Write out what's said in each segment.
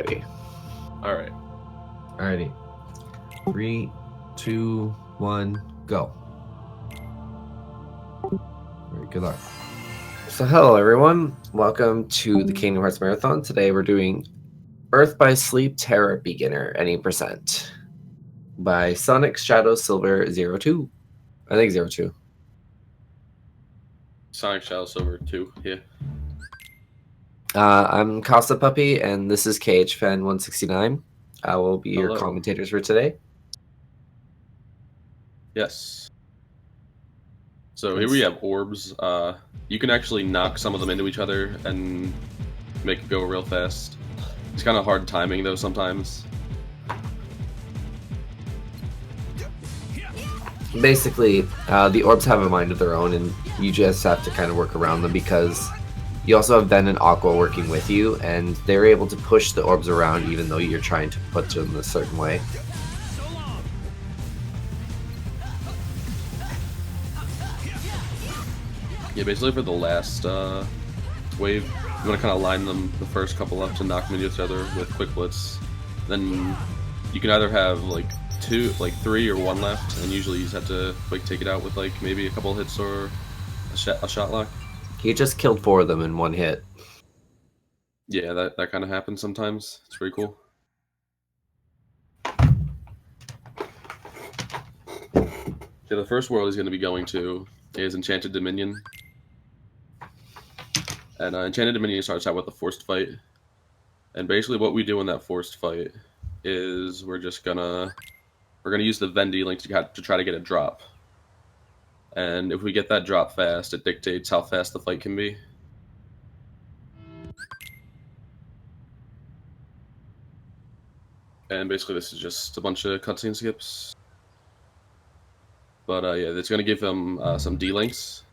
ready. Alright. Alrighty. 3, 2, 1, go. Alright, good luck. So hello everyone, welcome to the Kingdom Hearts Marathon. Today we're doing Earth by Sleep Terra Beginner, any percent, by sonicshadowsilver2. I think 02. sonicshadowsilver2, yeah. I'm Casa Puppy, and this is KHFan169. I will be your commentators for today. Yes. So here we have orbs. You can actually knock some of them into each other and make it go real fast. It's kind of hard timing though sometimes. Basically, the orbs have a mind of their own, and you just have to kind of work around them because you also have Ben and Aqua working with you, and they're able to push the orbs around even though you're trying to put them a certain way. Yeah, basically for the last wave, you want to kind of line them the first couple up to knock them into each other with quick blitz. Then you can either have like 3 or 1 left, and usually you just have to quick take it out with like maybe a couple hits or a shot lock. He just killed 4 of them in 1 hit. Yeah, that kind of happens sometimes. It's pretty cool. Yeah, the first world he's going to be going to is Enchanted Dominion. And Enchanted Dominion starts out with a forced fight. And basically what we do in that forced fight is we're gonna use the Vendy link to try to get a drop. And if we get that drop fast, it dictates how fast the fight can be. And basically this is just a bunch of cutscene skips. But yeah, it's going to give him some D-links.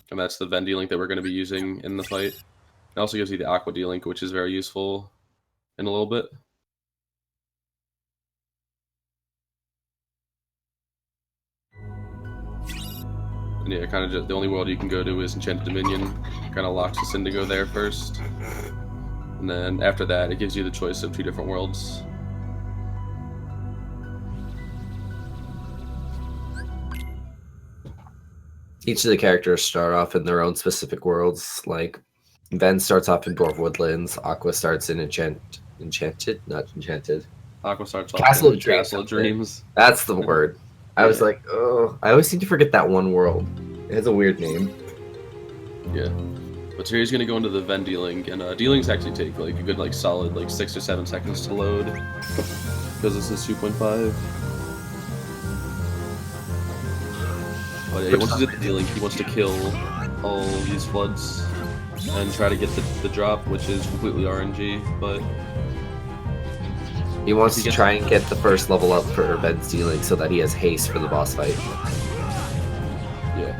And that's the Vendy link that we're going to be using in the fight. It also gives you the Aqua D-link, which is very useful in a little bit. And yeah, kind of just the only world you can go to is Enchanted Dominion. Kind of locks us in to go there first. And then after that, it gives you the choice of 2 different worlds. Each of the characters start off in their own specific worlds. Like, Ben starts off in Dwarf Woodlands, Aqua starts in Enchanted. Aqua starts off Castle in Castle of Dreams. That's the word. I was like, oh, I always seem to forget that one world. It has a weird name. Yeah. But so he's going to go into the Vendy link, and D-links actually take like a good solid 6 or 7 seconds to load, because this is 2.5. But yeah, he wants to get the D-link, he wants to kill all these floods and try to get the drop, which is completely RNG, but he wants to try and get the first level up for Ben's D-link so that he has haste for the boss fight. Yeah.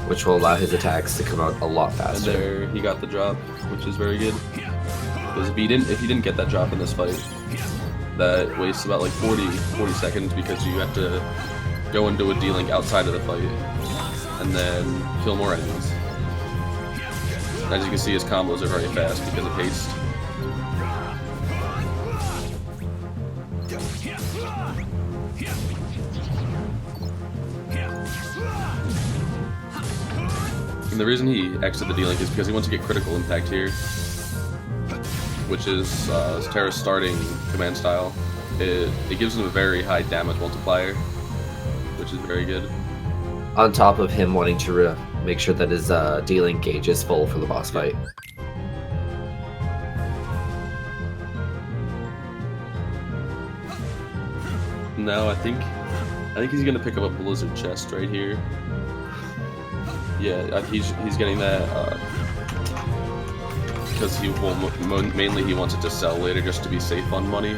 Which will allow his attacks to come out a lot faster. And there he got the drop, which is very good. Because if he didn't get that drop in this fight, that wastes about like 40 seconds because you have to go into a D-link outside of the fight and then kill more enemies. As you can see, his combos are very fast because of haste. And the reason he exited the D-link is because he wants to get critical impact here, which is Terra's starting command style. It gives him a very high damage multiplier, which is very good. On top of him wanting to make sure that his D-link gauge is full for the boss fight. Now I think he's gonna pick up a Blizzard chest right here. Yeah, he's getting that because mainly he wants it to sell later just to be safe on money.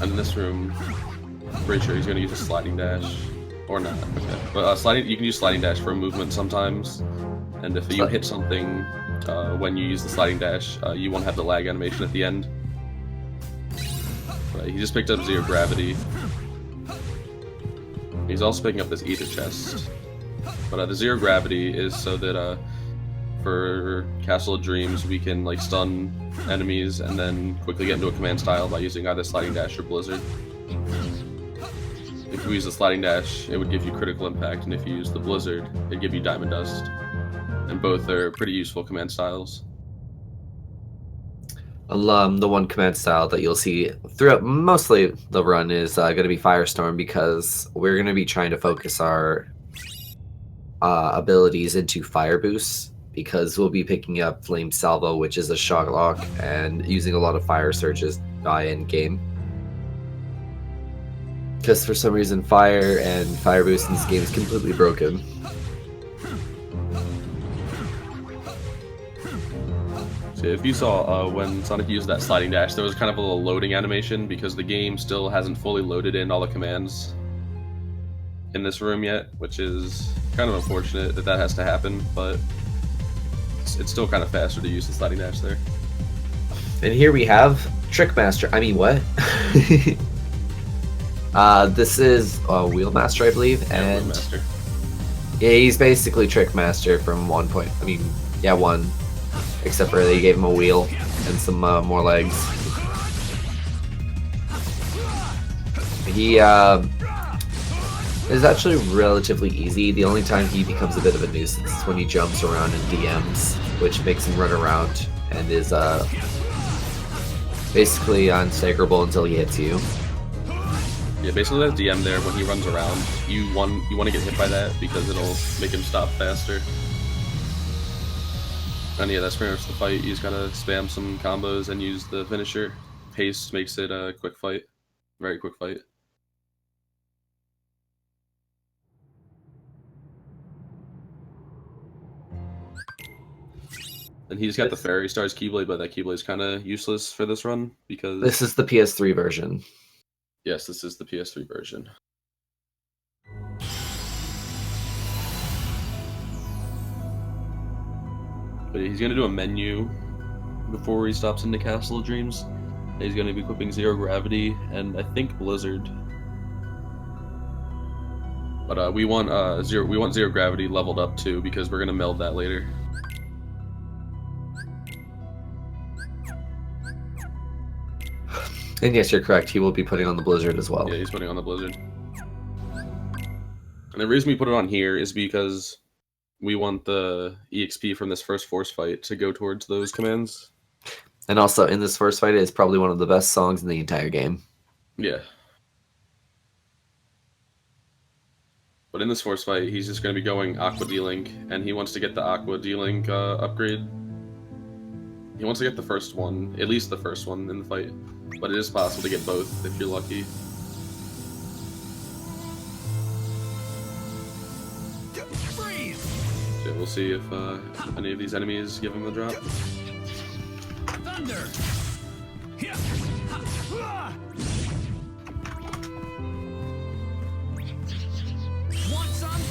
And in this room, I'm pretty sure he's gonna use a sliding dash. Or not, okay. But you can use sliding dash for movement sometimes. And if you hit something when you use the sliding dash, you won't have the lag animation at the end. Right, he just picked up 0 gravity. He's also picking up this ether chest. But the 0 gravity is so that for Castle of Dreams we can like stun enemies and then quickly get into a command style by using either sliding dash or blizzard. If you use the sliding dash, it would give you critical impact, and if you use the blizzard, it'd give you diamond dust. And both are pretty useful command styles. The one command style that you'll see throughout mostly the run is going to be Firestorm, because we're going to be trying to focus our abilities into fire boosts, because we'll be picking up Flame Salvo, which is a shock lock, and using a lot of fire surges by end game. Because for some reason fire and fire boost in this game is completely broken. So if you saw when Sonic used that sliding dash, there was kind of a little loading animation because the game still hasn't fully loaded in all the commands in this room yet, which is kind of unfortunate that has to happen, but it's still kind of faster to use the sliding dash there. And here we have Trickmaster. I mean, what? This is Wheelmaster, I believe, and Wheelmaster. Yeah, he's basically Trickmaster from 1 point. I mean, yeah, 1, except for they gave him a wheel and some more legs. He is actually relatively easy. The only time he becomes a bit of a nuisance is when he jumps around in DMs, which makes him run around and is basically unstaggerable until he hits you. Yeah, basically that DM there, when he runs around, you want to get hit by that because it'll make him stop faster. And yeah, that's pretty much the fight. You just gotta spam some combos and use the finisher. Haste makes it a quick fight. Very quick fight. And he's got the Fairy Stars Keyblade, but that Keyblade is kind of useless for this run because... This is the PS3 version. Yes, this is the PS3 version. But he's going to do a menu before he stops into Castle of Dreams. He's going to be equipping 0 gravity and I think Blizzard. But we want 0 gravity leveled up too because we're going to meld that later. And yes, you're correct. He will be putting on the Blizzard as well. Yeah, he's putting on the Blizzard. And the reason we put it on here is because we want the EXP from this first Force fight to go towards those commands. And also, in this first fight, it's probably one of the best songs in the entire game. Yeah. But in this Force fight, he's just going to be going Aqua D-Link, and he wants to get the Aqua D-Link upgrade. He wants to get the first one, at least the first one in the fight. But it is possible to get both if you're lucky. So we'll see if any of these enemies give him the drop. Thunder. Want some?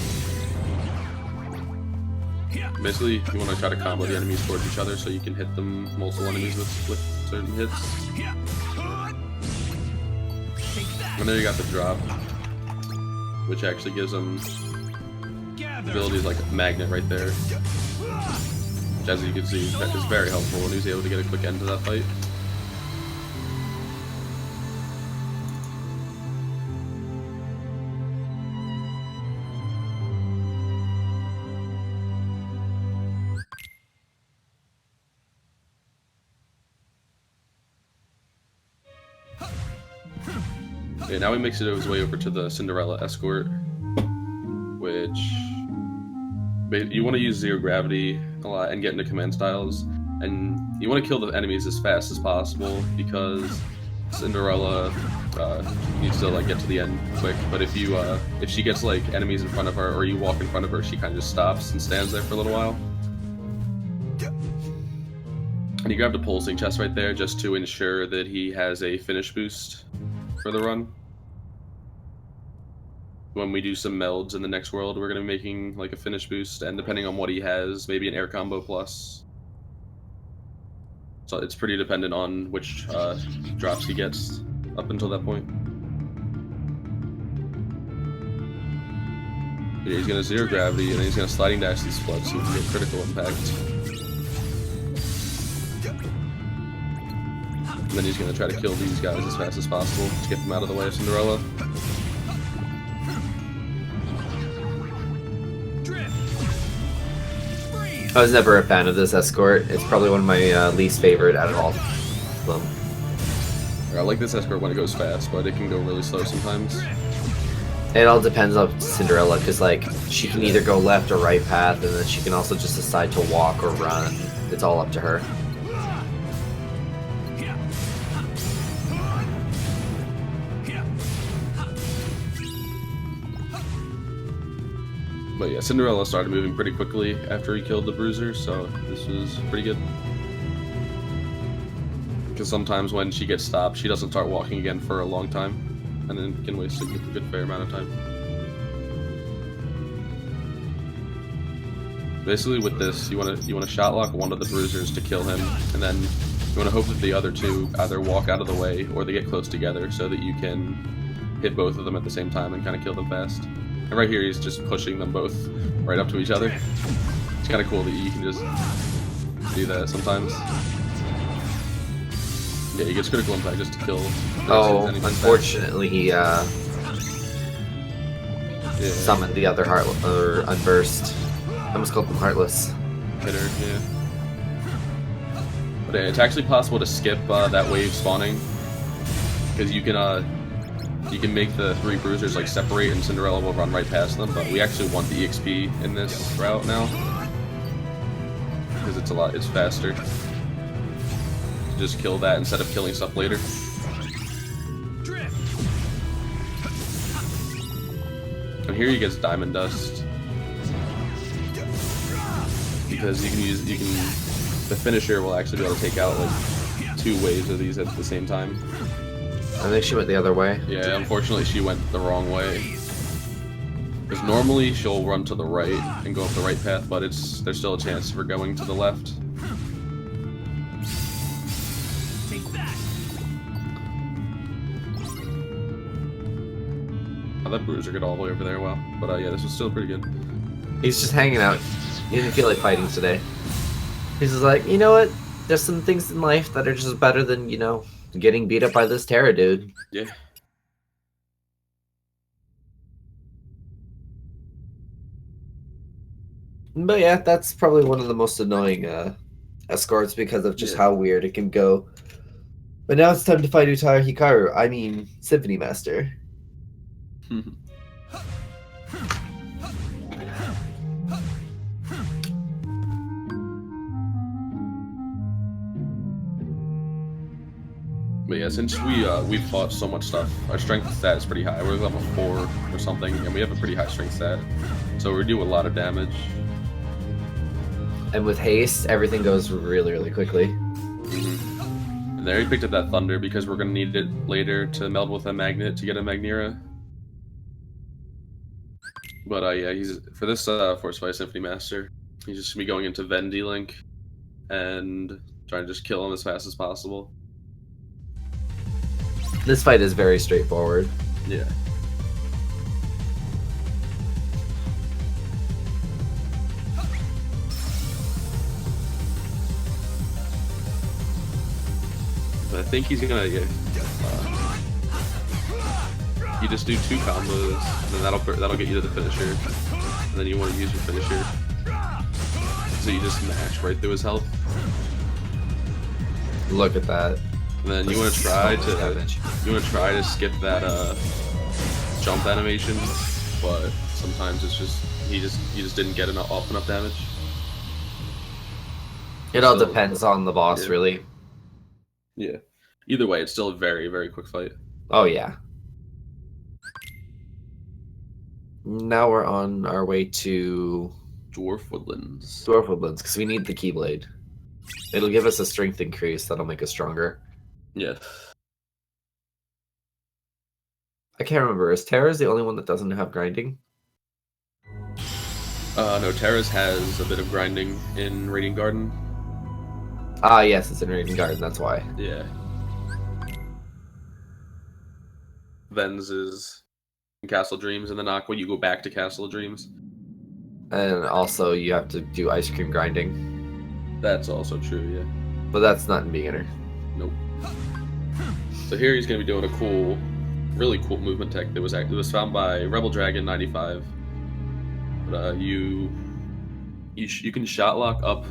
Basically, you want to try to combo the enemies towards each other so you can hit them multiple enemies with certain hits. And there you got the drop, which actually gives them abilities like a magnet right there, which, as you can see, that is very helpful when he was able to get a quick end to that fight. Yeah, now he makes his way over to the Cinderella Escort, which you want to use 0 gravity a lot and get into command styles, and you want to kill the enemies as fast as possible because Cinderella needs to like get to the end quick. But if she gets like enemies in front of her or you walk in front of her, she kind of just stops and stands there for a little while. And you grab the pulsing chest right there just to ensure that he has a finish boost for the run. When we do some melds in the next world, we're going to be making like a finish boost, and depending on what he has, maybe an air combo plus. So it's pretty dependent on which drops he gets. up until that point. Yeah, he's gonna zero gravity, and then he's gonna sliding dash these floods so he can get critical impact. And then he's gonna try to kill these guys as fast as possible to get them out of the way of Cinderella. I was never a fan of this escort. It's probably one of my least favorite out of all of them. I like this escort when it goes fast, but it can go really slow sometimes. It all depends on Cinderella, because like she can either go left or right path, and then she can also just decide to walk or run. It's all up to her. But yeah, Cinderella started moving pretty quickly after he killed the Bruiser, so this was pretty good. Because sometimes when she gets stopped, she doesn't start walking again for a long time, and then can waste a good fair amount of time. Basically, with this, you want to shot lock one of the Bruisers to kill him, and then you want to hope that the other two either walk out of the way or they get close together, so that you can hit both of them at the same time and kind of kill them fast. And right here, he's just pushing them both right up to each other. It's kind of cool that you can just do that sometimes. Yeah, he gets critical impact just to kill. Oh, unfortunately, he summoned the other heart or unversed. I almost called them heartless. Hitter, yeah. But yeah, it's actually possible to skip that wave spawning, because you can make the three Bruisers like separate, and Cinderella will run right past them. But we actually want the EXP in this route now, because it's faster to just kill that instead of killing stuff later. And here he gets Diamond Dust, because the finisher will actually be able to take out like 2 waves of these at the same time. I think she went the other way. Yeah, unfortunately she went the wrong way. Because normally she'll run to the right and go up the right path, but there's still a chance for going to the left. Oh, that Bruiser got all the way over there, wow. But yeah, this was still pretty good. He's just hanging out. He didn't feel like fighting today. He's just like, you know what? There's some things in life that are just better than, getting beat up by this Terra dude. Yeah. But yeah, that's probably one of the most annoying escorts because of just how weird it can go. But now it's time to fight Symphony Master. But yeah, since we've fought so much stuff, our strength stat is pretty high. We're level 4 or something, and we have a pretty high strength stat. So we do a lot of damage. And with haste, everything goes really, really quickly. And there he picked up that Thunder because we're going to need it later to meld with a Magnet to get a Magnira. But yeah, for this Force Fight Symphony Master, he's just going to be going into Ven D-Link and trying to just kill him as fast as possible. This fight is very straightforward. Yeah. But I think he's gonna you just do 2 combos, and then that'll get you to the finisher. And then you want to use your finisher, so you just mash right through his health. Look at that. And then you want to try to skip that jump animation, but sometimes it's just you just didn't get enough damage. It all depends on the boss, really. Yeah. Either way, it's still a very, very quick fight. Oh yeah. Now we're on our way to Dwarf Woodlands. Because we need the Keyblade. It'll give us a strength increase that'll make us stronger. Yeah. I can't remember. Is Terra's the only one that doesn't have grinding? No, Terra's has a bit of grinding in Radiant Garden. Ah, yes, it's in Radiant Garden, that's why. Yeah. Ven's is in Castle Dreams, and then Aqua, you go back to Castle Dreams. And also, you have to do ice cream grinding. That's also true, yeah. But that's not in beginner. Nope. So here he's going to be doing a cool, really cool movement tech that was found by Rebel Dragon 95. But you can shot lock up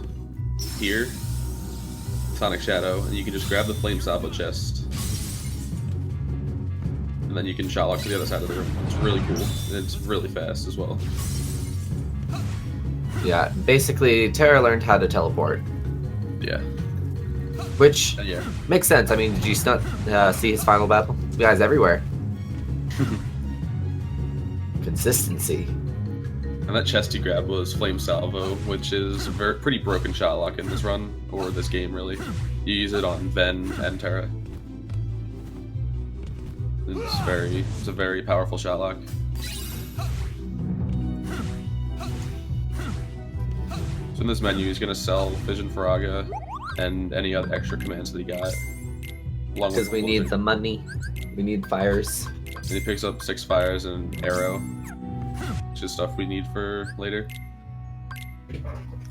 here, Sonic Shadow, and you can just grab the Flame Salvo chest. And then you can shot lock to the other side of the room. It's really cool. And it's really fast as well. Yeah, basically, Terra learned how to teleport. Yeah. Which Yeah. makes sense. I mean, did you not see his final battle? The guy's everywhere. Consistency. And that chest you grabbed was Flame Salvo, which is a pretty broken shot lock in this run, or this game really. You use it on Ven and Terra. It's a very powerful shot lock. So in this menu, he's going to sell Vision Faraga and any other extra commands that he got. Because we need the money. We need fires. And he picks up 6 fires and an arrow, which is stuff we need for later.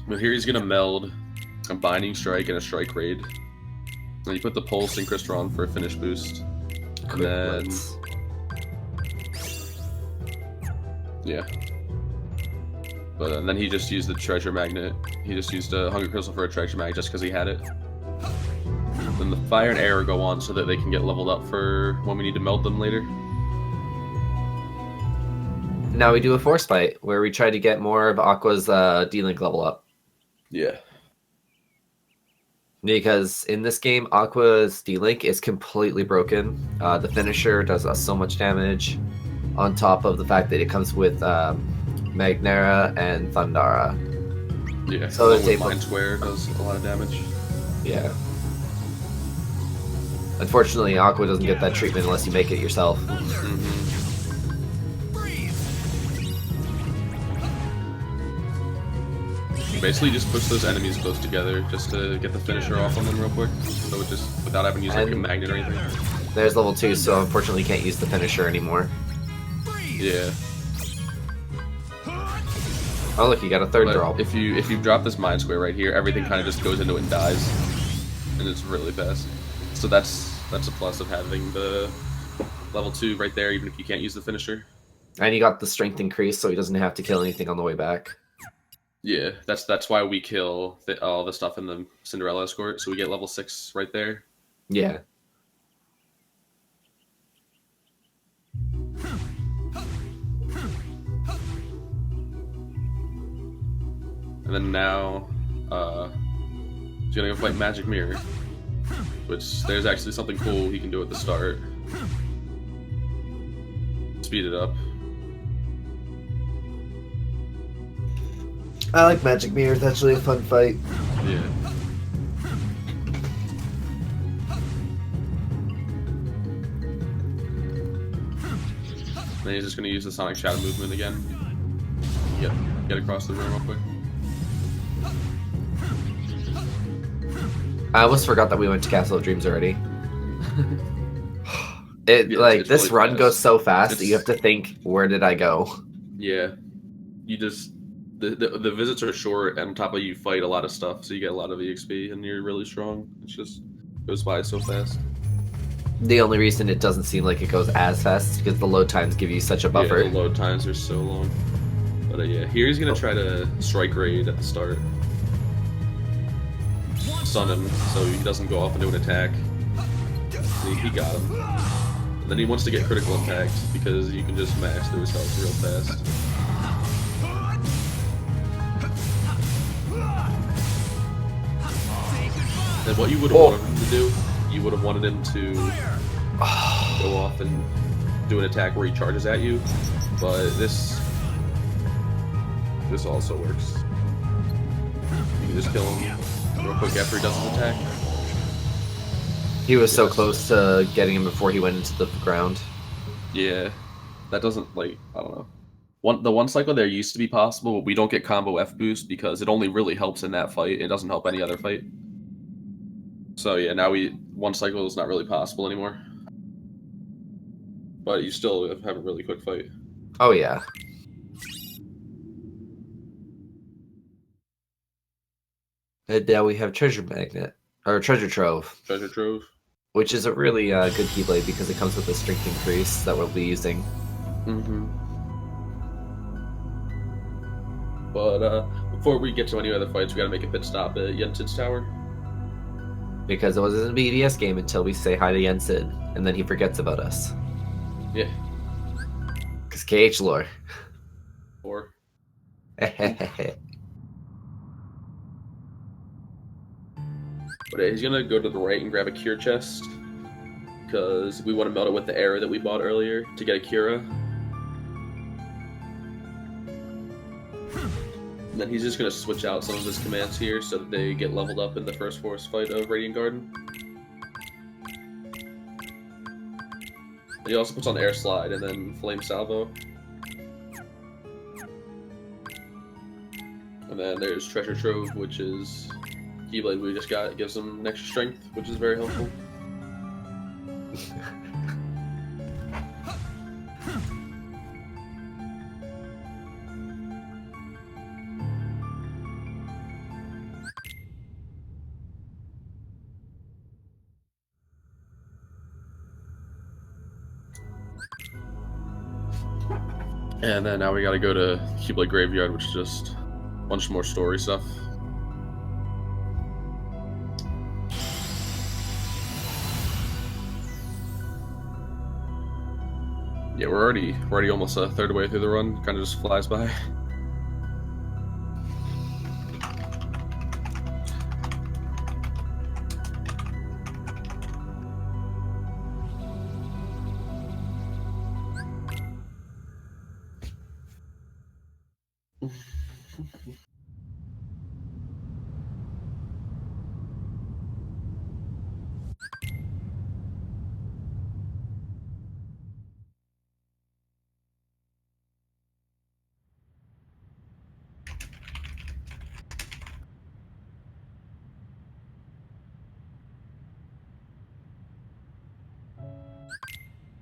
But here he's going to meld a Binding Strike and a Strike Raid. And you put the Pulse and Crystron for a finish boost. And then... yeah. But and then he just used the Treasure Magnet. He just used a Hunger Crystal for a Treasure Magnet just because he had it. Then the Fire and Air go on so that they can get leveled up for when we need to meld them later. Now we do a force fight where we try to get more of Aqua's D-Link level up. Yeah. Because in this game, Aqua's D-Link is completely broken. The finisher does so much damage, on top of the fact that it comes with Magnera and Thundara. Yeah, so it's able... Mind Square does a lot of damage. Yeah. Unfortunately, Aqua doesn't get that treatment unless you make it yourself. Basically, just push those enemies close together just to get the finisher off on them real quick. So it just without having to use like a magnet or anything. There's level 2, so unfortunately you can't use the finisher anymore. Yeah. Oh look, you got a third But drop. if you drop this Mind Square right here, everything kind of just goes into it and dies, and it's really fast. So that's a plus of having the level 2 right there, even if you can't use the finisher. And he got the strength increase, so he doesn't have to kill anything on the way back. Yeah, that's why we kill all the stuff in the Cinderella escort, so we get level 6 right there. Yeah. And then now, he's gonna go fight Magic Mirror, which there's actually something cool he can do at the start. Speed it up. I like Magic Mirror, it's actually a fun fight. Yeah. Then he's just gonna use the Sonic Shadow movement again. Yep, get across the room real quick. I almost forgot that we went to Castle of Dreams already. It's this really run fast. goes so fast that you have to think, where did I go? Yeah. You just the visits are short, and on top of you fight a lot of stuff, so you get a lot of EXP and you're really strong. It's just goes by so fast. The only reason it doesn't seem like it goes as fast is because the load times give you such a buffer. Yeah, the load times are so long. But yeah, here he's gonna try to strike raid at the start. Stun him so he doesn't go off into an attack. He got him. And then he wants to get critical impact because you can just mash through his health real fast. And what you would have wanted him to do, you would have wanted him to go off and do an attack where he charges at you, but this also works. You can just kill him real quick after he does his attack. He was so close to getting him before he went into the ground. Yeah, that doesn't, like, I don't know. The one cycle there used to be possible, but we don't get combo F boost because it only really helps in that fight. It doesn't help any other fight. So yeah, now one cycle is not really possible anymore. but you still have a really quick fight. Oh yeah. And now we have treasure magnet or treasure trove, Treasure trove. which is a really good keyblade because it comes with a strength increase that we'll be using. Mm-hmm. But before we get to any other fights, we gotta make a pit stop at Yensid's tower. Because it wasn't a BBS game until we say hi to Yensid, and then he forgets about us. Yeah. Because KH lore. Or but he's gonna go to the right and grab a cure chest because we want to melt it with the arrow that we bought earlier to get a cura. And then he's just gonna switch out some of his commands here so that they get leveled up in the first force fight of Radiant Garden. And he also puts on Air Slide and then Flame Salvo. And then there's Treasure Trove, which is Keyblade we just got. It gives him an extra strength, which is very helpful. And then now we gotta go to Keyblade Graveyard, which is just a bunch more story stuff. Yeah, we're already almost a third way through the run. Kind of just flies by.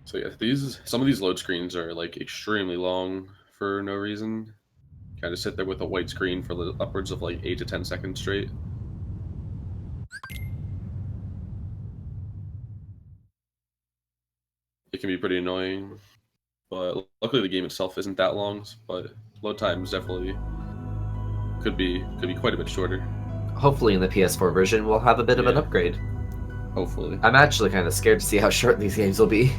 So yeah, some of these load screens are like extremely long for no reason. Kind of sit there with a white screen for upwards of like 8 to 10 seconds straight. It can be pretty annoying, but luckily the game itself isn't that long. But load times definitely could be quite a bit shorter. Hopefully in the PS4 version we'll have a bit of an upgrade. Hopefully. I'm actually kind of scared to see how short these games will be.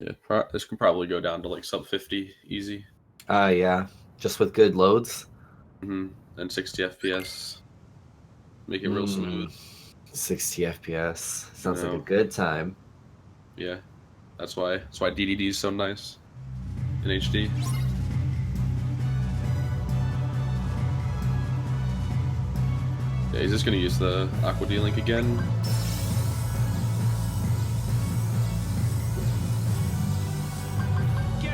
Yeah, this can probably go down to like sub 50 easy. Yeah, just with good loads. And 60 FPS. Make it real smooth. 60 FPS. Sounds like a good time. Yeah, that's why DDD is so nice in HD. Yeah, he's just gonna use the Aqua D-Link again.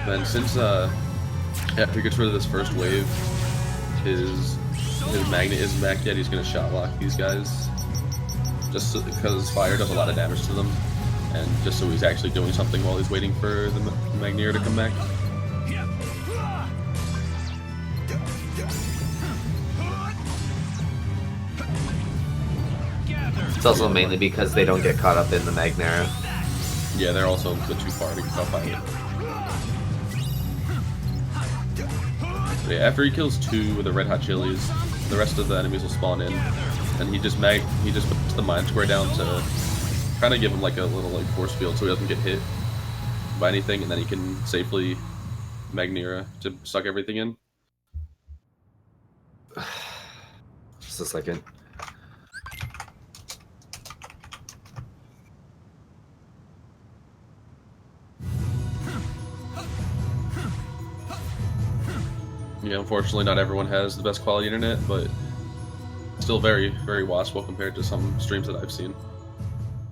Then since after he gets rid of this first wave, his magnet isn't back yet, he's gonna shot lock these guys. Just because fire does a lot of damage to them, and just so he's actually doing something while he's waiting for the Magneer to come back. It's also mainly because they don't get caught up in the Magnera. Yeah, they're also a bit too far to get caught by it. But yeah, after he kills 2 with the red hot chilies, the rest of the enemies will spawn in, and he just puts the Mind Square down to kind of give him like a little like force field so he doesn't get hit by anything, and then he can safely Magnera to suck everything in. Just a second. Yeah, unfortunately not everyone has the best quality internet, but still very, very watchable compared to some streams that I've seen.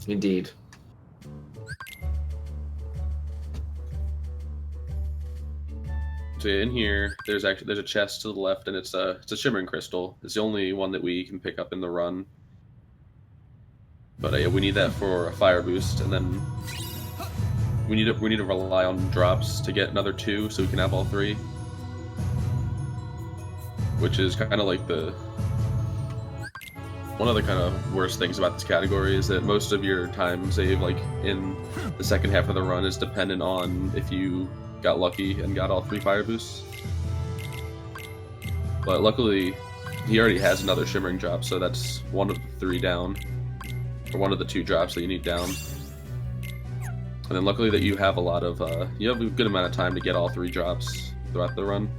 Indeed. So yeah, in here, there's a chest to the left, and it's a shimmering crystal. It's the only one that we can pick up in the run. But yeah, we need that for a fire boost, and then we need to rely on drops to get another 2, so we can have all 3. Which is kind of like one of the kind of worst things about this category is that most of your time save, like in the second half of the run, is dependent on if you got lucky and got all 3 fire boosts. But luckily, he already has another shimmering drop, so that's one of the 3 down, or one of the 2 drops that you need down. And then luckily that you have a good amount of time to get all 3 drops throughout the run.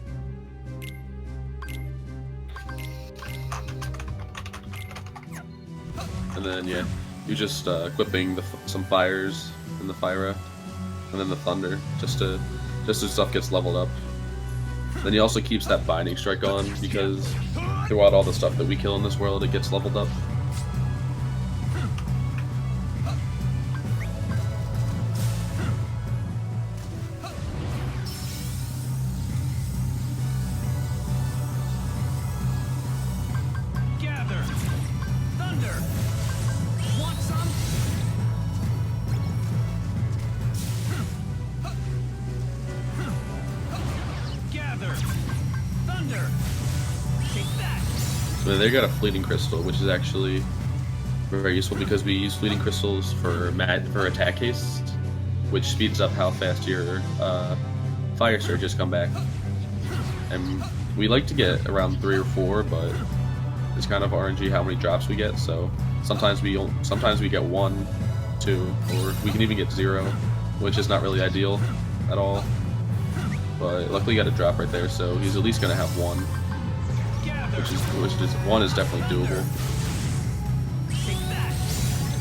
And then yeah, you're just equipping some fires in the fire, and then the thunder, just as stuff gets leveled up. Then he also keeps that binding strike on because throughout all the stuff that we kill in this world, it gets leveled up. Gather. Thunder. Want some? Gather. Thunder. Take that. So they got a fleeting crystal, which is actually very useful because we use fleeting crystals for attack haste, which speeds up how fast your fire surges come back. And we like to get around 3 or 4, but it's kind of RNG how many drops we get. So sometimes we get 1, 2, or we can even get 0, which is not really ideal at all. But luckily, he got a drop right there, so he's at least gonna have 1, which is 1 is definitely doable.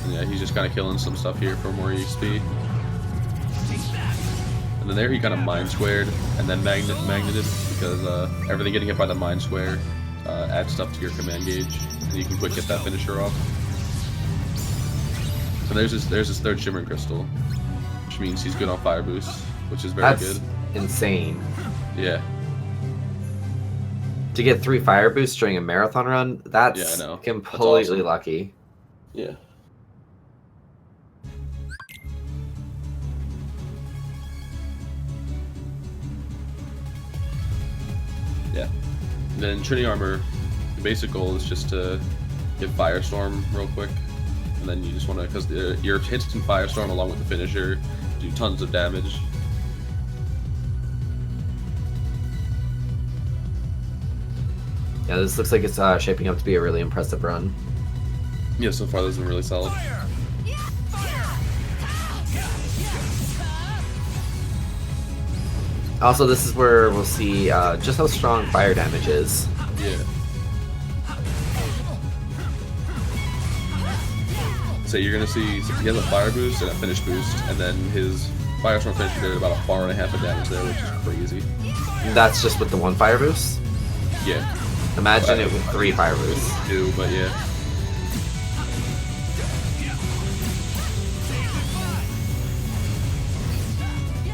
And yeah, he's just kind of killing some stuff here for more EXP. And then there he kind of mind squared and then magneted because everything getting hit by the mind square adds stuff to your command gauge, and you can quick get that finisher off. So there's his 3rd shimmering crystal, which means he's good on fire boost, which is very good. Insane. Yeah. To get 3 fire boosts during a marathon run, that's Yeah, I know. completely That's awesome. lucky. Yeah. Yeah. And then Trinity Armor, the basic goal is just to get Firestorm real quick. And then you just want to, because your hits in Firestorm along with the finisher do tons of damage. Yeah, this looks like it's shaping up to be a really impressive run. Yeah, so far this has been really solid. Fire. Fire. Also, this is where we'll see just how strong fire damage is. Yeah. So you're gonna see he has a fire boost and a finish boost, and then his Firestorm finisher did about a 4.5 of damage there, which is crazy. That's just with the 1 fire boost? Yeah. Imagine it with 3 fire boosts. Do, but yeah.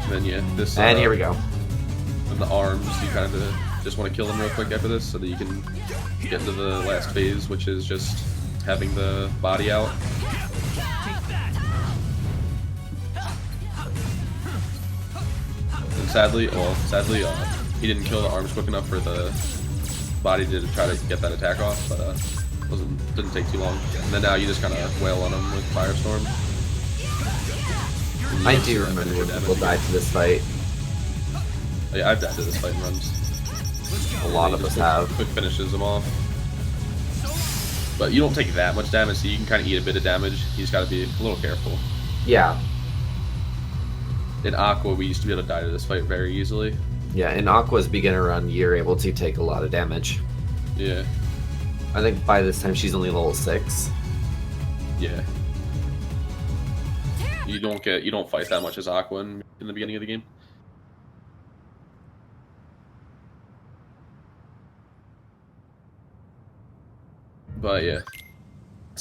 And then yeah, this. And here we go. And the arms, you kind of just want to kill them real quick after this, so that you can get to the last phase, which is just having the body out. And sadly, he didn't kill the arms quick enough for the body to try to get that attack off, but didn't take too long. And then now you just kind of wail on him with Firestorm. I do remember when people died to this fight. Yeah, I've died to this fight in runs. A lot of us have. Quick finishes them off. But you don't take that much damage, so you can kind of eat a bit of damage. You just got to be a little careful. Yeah. In Aqua, we used to be able to die to this fight very easily. Yeah, in Aqua's beginner run, you're able to take a lot of damage. Yeah. I think by this time she's only level 6. Yeah. You don't fight that much as Aqua in the beginning of the game. But yeah,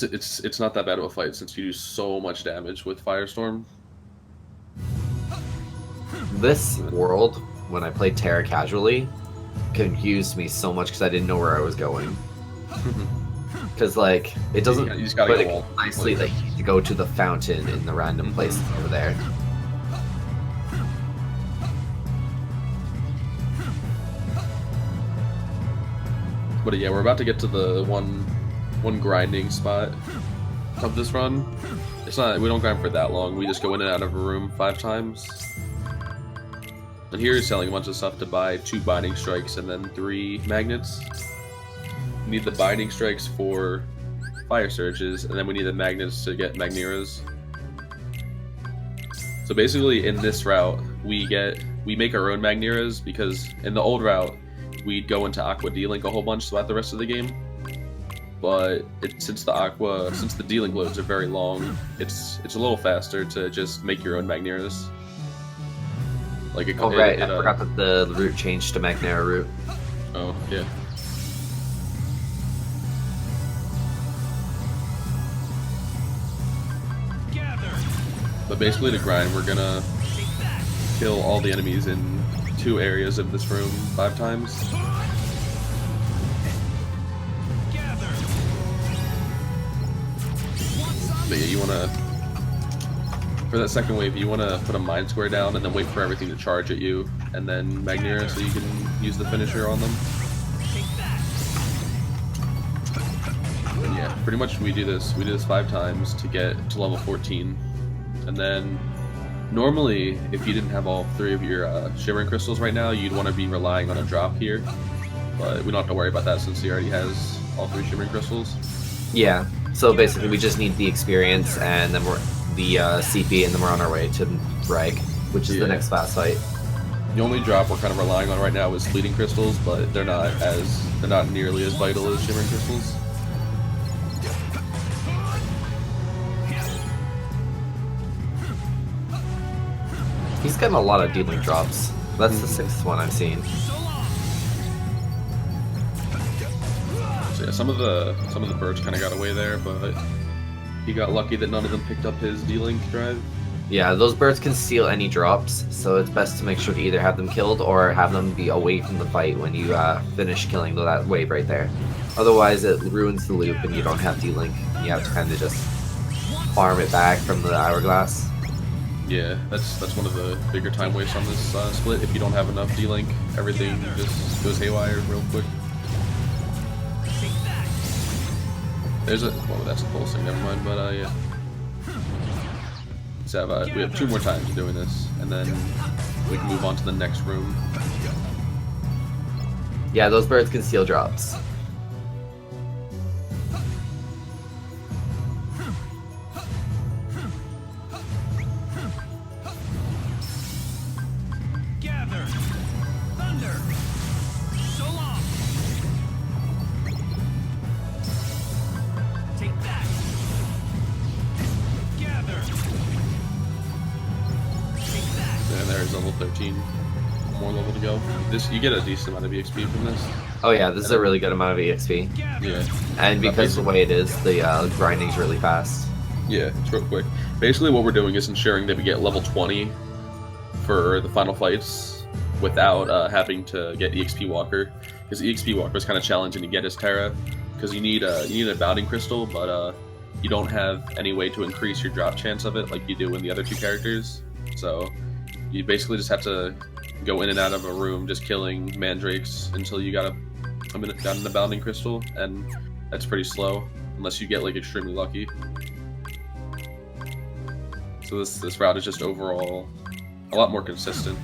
it's not that bad of a fight since you do so much damage with Firestorm. This world, when I played Terra casually, confused me so much because I didn't know where I was going. Because like it doesn't You just gotta put go it all nicely that you need to go to the fountain in the random places over there. But yeah, we're about to get to the one grinding spot of this run. It's not, we don't grind for that long. We just go in and out of a room 5 times. And here he's selling a bunch of stuff to buy 2 binding strikes and then 3 magnets. We need the binding strikes for fire surges, and then we need the magnets to get magneras. So basically, in this route, we make our own magneras, because in the old route, we'd go into Aqua D-Link a whole bunch throughout the rest of the game. But since the D-Link loads are very long, it's a little faster to just make your own magneras. Like I forgot that the route changed to Magnera route. Oh yeah. But basically to grind, we're gonna kill all the enemies in 2 areas of this room 5 times. But yeah, you wanna, for that second wave, you wanna put a mine square down and then wait for everything to charge at you, and then Magnera so you can use the finisher on them. And yeah, pretty much we do this 5 times to get to level 14. And then, normally, if you didn't have all 3 of your shimmering crystals right now, you'd want to be relying on a drop here. But we don't have to worry about that since he already has all 3 shimmering crystals. Yeah, so basically we just need the experience and then we're the CP, and then we're on our way to Reg, which is the next fast fight. The only drop we're kind of relying on right now is fleeting crystals, but they're not nearly as vital as shimmering crystals. He's gotten a lot of D-Link drops. That's the 6th one I've seen. So yeah, some of the birds kind of got away there, but he got lucky that none of them picked up his D-Link drive. Yeah, those birds can steal any drops, so it's best to make sure to either have them killed or have them be away from the fight when you finish killing that wave right there. Otherwise, it ruins the loop and you don't have D-Link. You have to kind of just farm it back from the hourglass. Yeah, that's one of the bigger time wastes on this split. If you don't have enough D-Link, everything just goes haywire real quick. There's that's a pulsing, never mind, but yeah. So we have 2 more times of doing this, and then we can move on to the next room. Yeah, those birds can steal drops. There's level 13. More level to go. You get a decent amount of EXP from this. Oh yeah, this is a really good amount of EXP. Yeah. And because of the way it is, the grinding's really fast. Yeah, it's real quick. Basically what we're doing is ensuring that we get level 20 for the final fights without having to get EXP Walker. Because EXP Walker is kind of challenging to get as Terra. Because you need a bounding crystal, but you don't have any way to increase your drop chance of it like you do in the other 2 characters. So you basically just have to go in and out of a room just killing mandrakes until you got a bounding crystal, and that's pretty slow unless you get like extremely lucky. So this route is just overall a lot more consistent.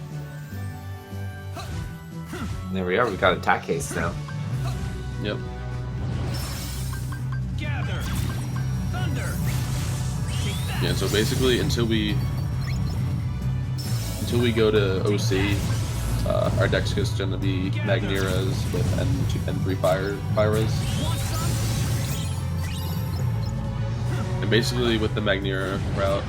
There we are, we got attack haste now. Yep. Gather. Thunder. Yeah, so basically until we go to OC, our deck's just going to be Magneras with N3 Pyras. And basically with the Magnera route,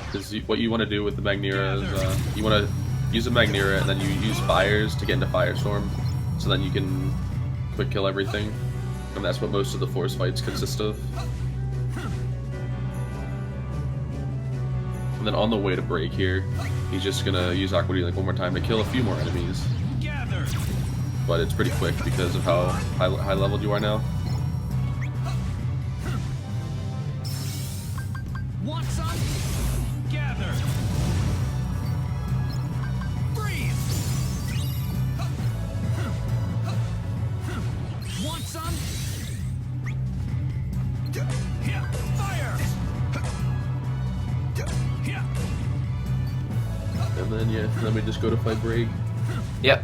what you want to do with the Magnera is you want to use a Magnera and then you use fires to get into Firestorm, so then you can quick kill everything. And that's what most of the force fights consist of. And then on the way to break here, he's just gonna use Aqua D-Link one more time to kill a few more enemies. But it's pretty quick because of how high leveled you are now. And then we just go to fight Brig. Yep.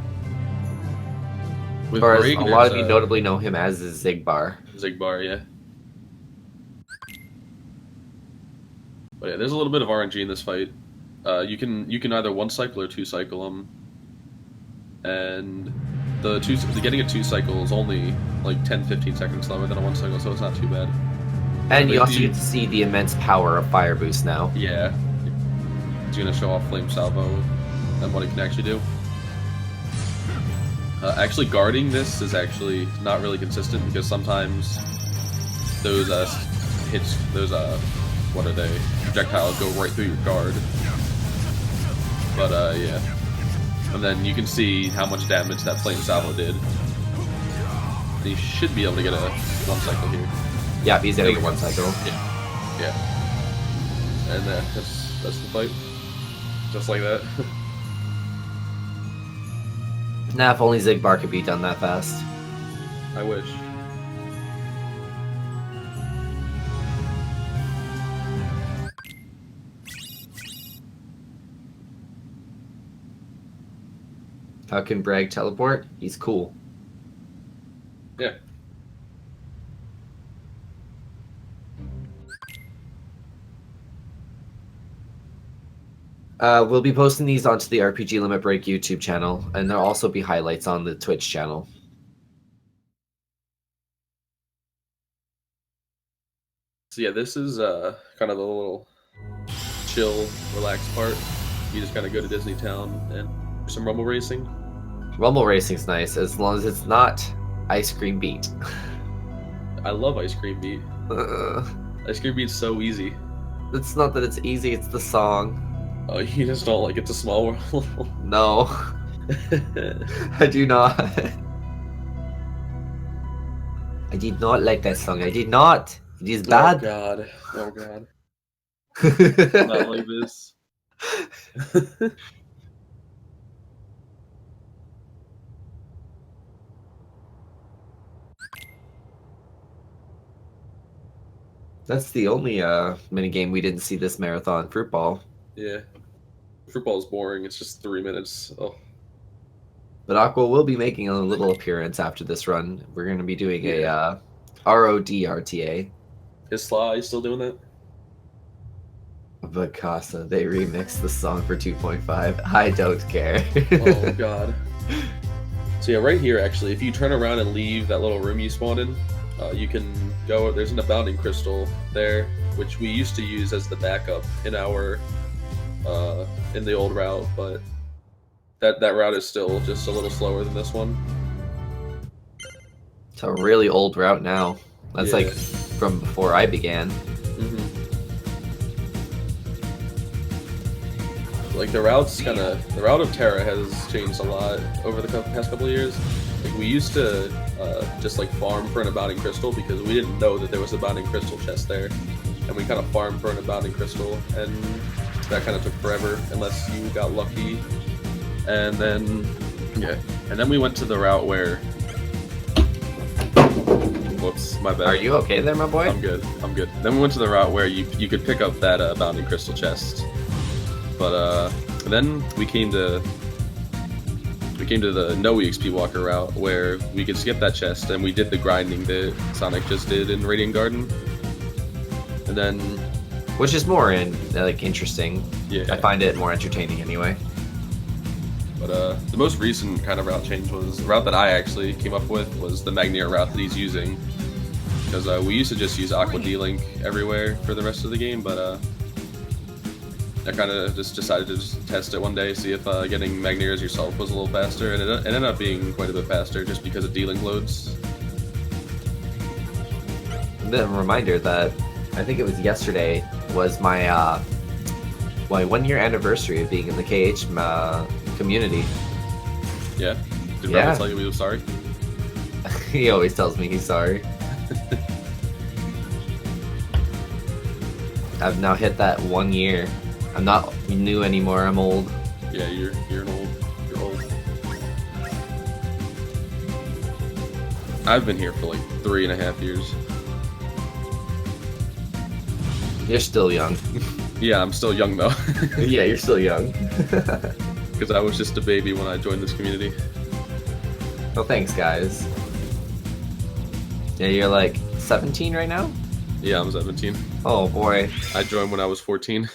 With Or as Brig, a lot of there's, you notably know him as the Zigbar. Zigbar, yeah. But yeah, there's a little bit of RNG in this fight. You can either one cycle or two cycle them, and getting a two cycle is only like 10-15 seconds slower than a one cycle, so it's not too bad. And you also get to see the immense power of Fire Boost now. Yeah, it's gonna show off Flame Salvo and what it can actually do. Actually, guarding this is actually not really consistent because sometimes those hits, those what are they? Projectiles go right through your guard. But yeah, and then you can see how much damage that Flame Salvo did. And you should be able to get a one cycle here. Yeah, he's getting a one cycle. Yeah. And that's the fight. Just like that. Nah, if only Zigbar could be done that fast. I wish. How can Bragg teleport? He's cool. Yeah. We'll be posting these onto the RPG Limit Break YouTube channel, and there'll also be highlights on the Twitch channel. So yeah, this is kind of a little chill, relaxed part. You just kind of go to Disney Town and do some rumble racing. Rumble racing's nice, as long as it's not Ice Cream Beat. I love Ice Cream Beat. Ice Cream Beat's so easy. It's not that it's easy, it's the song. Oh, you just don't like It's a Small World? No. I do not. I did not like that song. I did not. It is bad. Oh god. Oh god. Not Not like this. That's the only minigame we didn't see this marathon, Fruit Ball. Yeah. Football is boring. It's just 3 minutes. Oh. But Aqua will be making a little appearance after this run. We're going to be doing a ROD RTA. Is Sly still doing that? But Casa, they remixed the song for 2.5. I don't care. Oh god. So yeah, right here actually, if you turn around and leave that little room you spawned in, you can go. There's an abounding crystal there, which we used to use as the backup in our in the old route, but that route is still just a little slower than this one. It's a really old route now. That's Yeah. like from before I began. Mm-hmm. Like the route of Terra has changed a lot over the past couple of years. Like we used to just like farm for an abounding crystal because we didn't know that there was an abounding crystal chest there, and we kind of farmed for an abounding crystal, and that kind of took forever unless you got lucky. And then we went to the route where. Whoops, my bad. Are you okay there, my boy? I'm good. Then we went to the route where you could pick up that abounding crystal chest. But then we came to the no EXP walker route where we could skip that chest, and we did the grinding that Sonic just did in Radiant Garden. And then, which is more interesting. Yeah. I find it more entertaining anyway. But the most recent kind of route change was the route that I actually came up with was the Magnear route that he's using, because we used to just use Aqua D-Link everywhere for the rest of the game, but I kind of just decided to just test it one day, see if getting Magnears yourself was a little faster, and it ended up being quite a bit faster just because of D-Link loads. And then a reminder that I think it was yesterday was my 1 year anniversary of being in the KH community. Yeah? Did Yeah. Rebel tell you he was sorry? He always tells me he's sorry. I've now hit that 1 year. I'm not new anymore, I'm old. Yeah, you're old. I've been here for like 3.5 years. You're still young. Yeah, I'm still young though. Yeah, you're still young. Because I was just a baby when I joined this community. Well, thanks, guys. Yeah, you're like 17 right now? Yeah, I'm 17. Oh, boy. I joined when I was 14.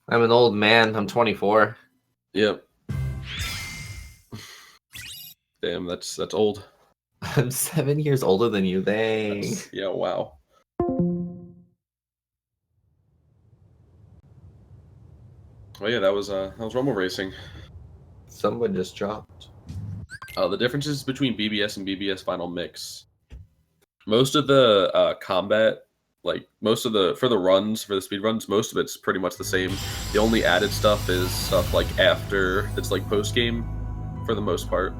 I'm an old man. I'm 24. Yep. Damn, that's old. I'm 7 years older than you. Dang. Yeah, wow. Oh yeah, that was Rumble Racing. Someone just dropped. The differences between BBS and BBS Final Mix. Most of the combat, like most of the for the speed runs, most of it's pretty much the same. The only added stuff is stuff like after it's like post game, for the most part.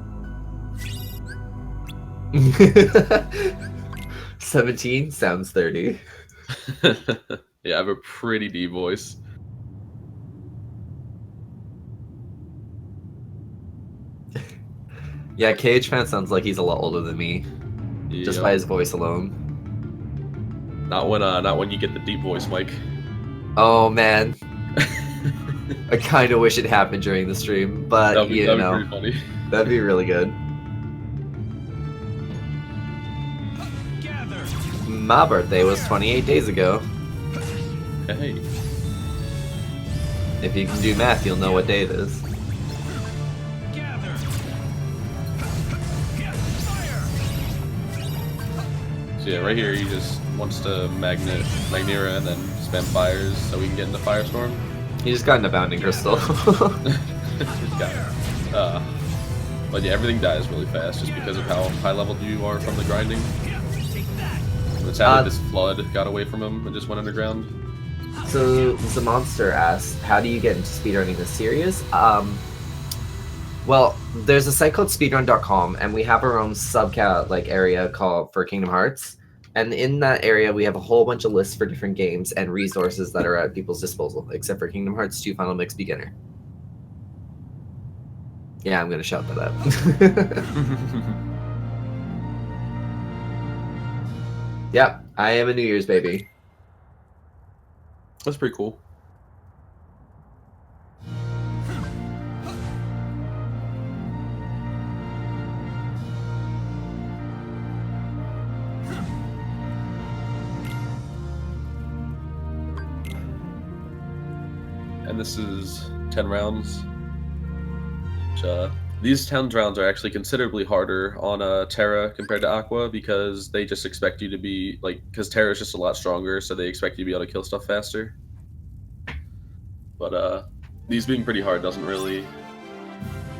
17 sounds 30. Yeah, I have a pretty deep voice. Yeah, KH fan sounds like he's a lot older than me, just by his voice alone. Not when you get the deep voice, Mike. Oh man, I kind of wish it happened during the stream, but that'd be you know, pretty funny. That'd be really good. Gather. My birthday was 28 days ago. Hey. If you can do math, you'll know what day it is. Gather. Fire. So yeah, right here he just wants to Magnera and then spam fires so we can get into Firestorm. He just got into Bounding Crystal. But yeah, everything dies really fast just because of how high leveled you are from the grinding. But sadly, this flood got away from him and just went underground. So the monster asks, how do you get into speedrunning this series? Well, there's a site called speedrun.com, and we have our own subcat area called for Kingdom Hearts. And in that area, we have a whole bunch of lists for different games and resources that are at people's disposal, except for Kingdom Hearts 2 Final Mix Beginner. Yeah, I'm gonna shout that out. Yep, I am a New Year's baby. That's pretty cool. And this is 10 rounds. Which, these 10 rounds are actually considerably harder on Terra compared to Aqua because they just expect you to be, because Terra is just a lot stronger, so they expect you to be able to kill stuff faster. But these being pretty hard doesn't really...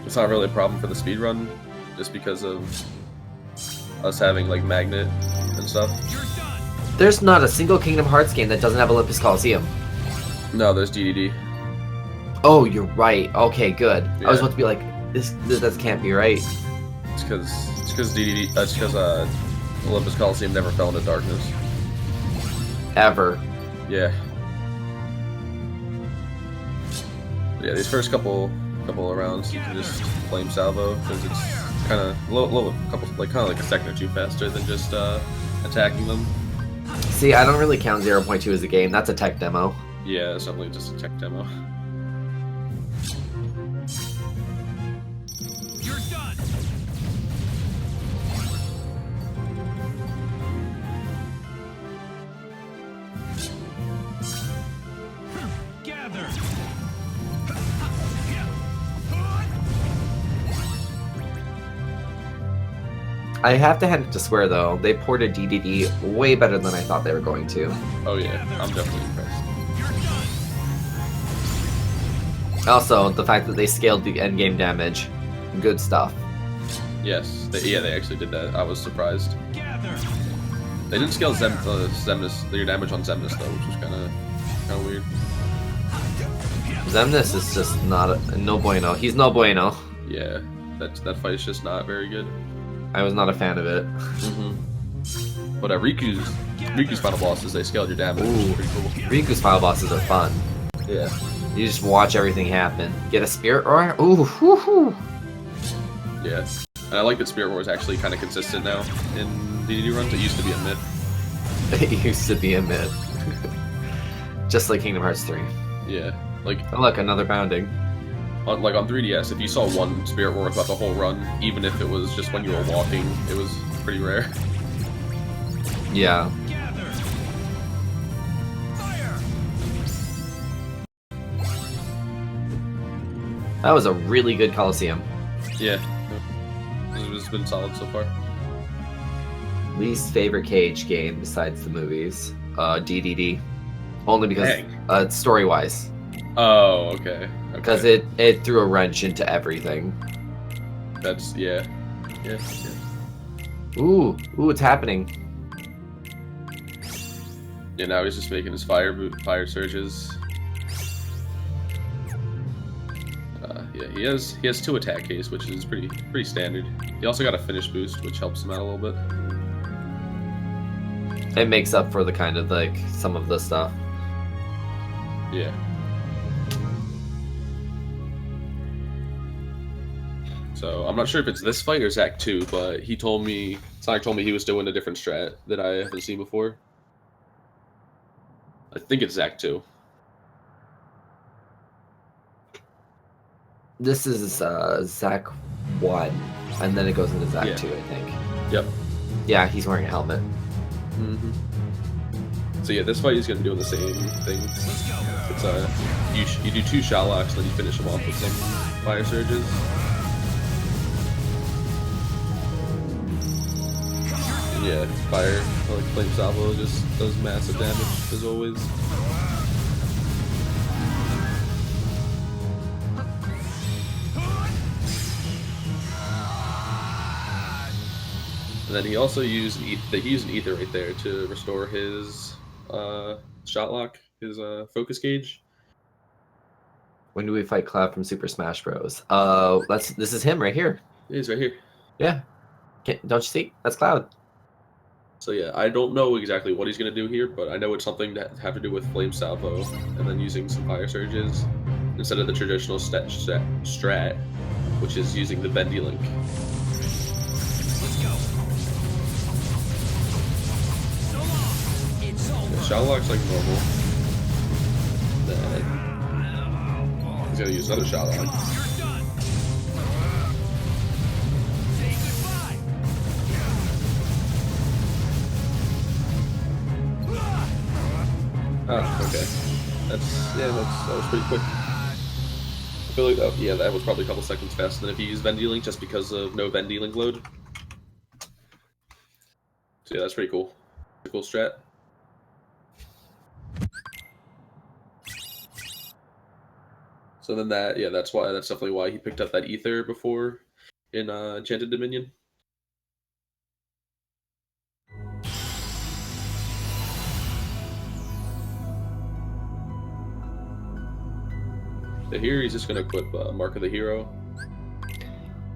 It's not really a problem for the speedrun, just because of us having, Magnet and stuff. There's not a single Kingdom Hearts game that doesn't have Olympus Coliseum. No, there's DDD. Oh, you're right. Okay, good. Yeah. I was about to be like, this can't be right. It's because DDD. That's because Olympus Coliseum never fell into darkness. Ever. Yeah. Yeah, these first couple of rounds, you can just flame salvo because it's kind of kind of like a second or two faster than just attacking them. See, I don't really count 0.2 as a game. That's a tech demo. Yeah, it's definitely just a tech demo. You're done. Gather. I have to hand it to Square, though. They ported DDD way better than I thought they were going to. Oh yeah, I'm definitely impressed. Also, the fact that they scaled the endgame damage. Good stuff. Yes, they actually did that. I was surprised. Gather. They didn't scale Xemnas, your damage on Xemnas though, which was kind of weird. Xemnas is just not no bueno. He's no bueno. Yeah, that fight is just not very good. I was not a fan of it. But Riku's final bosses, they scaled your damage, which is pretty cool. Riku's final bosses are fun. Yeah. You just watch everything happen. Get a spirit roar? Ooh, whoo-hoo. Yeah. And I like that Spirit Roar is actually kind of consistent now in DDD runs. It used to be a myth. It used to be a myth. Just like Kingdom Hearts 3. Yeah, like Oh, look, another bounding. on 3DS, if you saw one Spirit Roar throughout the whole run, even if it was just when you were walking, it was pretty rare. Yeah. Gather. Fire. That was a really good Coliseum. Yeah, it's been solid so far. Least favorite Cage game besides the movies? DDD. Only because Dang. story-wise. Oh, okay. Because Okay. it threw a wrench into everything. That's yeah. Ooh, it's happening. Yeah, now he's just making his fire surges. Yeah, he has 2 attack haste, which is pretty standard. He also got a finish boost, which helps him out a little bit. It makes up for the kind of like some of the stuff. Yeah. So I'm not sure if it's this fight or Zack 2, but Sonic told me he was doing a different strat that I haven't seen before. I think it's Zack 2. This is Zack 1, and then it goes into Zack Yeah. 2, I think. Yep. Yeah, he's wearing a helmet. Mm-hmm. So yeah, this fight is gonna be doing the same thing. It's you do 2 shot locks, then you finish them off with some fire surges. And yeah, fire like flame salvo just does massive damage as always. And then he also used an ether right there to restore his shot lock, his focus gauge. When do we fight Cloud from Super Smash Bros? This is him right here. He's right here. Yeah. Don't you see? That's Cloud. So yeah, I don't know exactly what he's gonna do here, but I know it's something that have to do with flame salvo, and then using some fire surges instead of the traditional strat, which is using the bendy link. Let's go. So long. It's over. Shot lock's like normal. Then he's gonna use another shot lock. You're done. Say goodbye. Oh, okay. That was pretty quick. I feel like that was probably a couple seconds faster than if you use bendy link, just because of no bendy link load. So yeah, that's pretty cool. A cool strat. So then that's definitely why he picked up that ether before in Enchanted Dominion. So here he's just gonna equip Mark of the Hero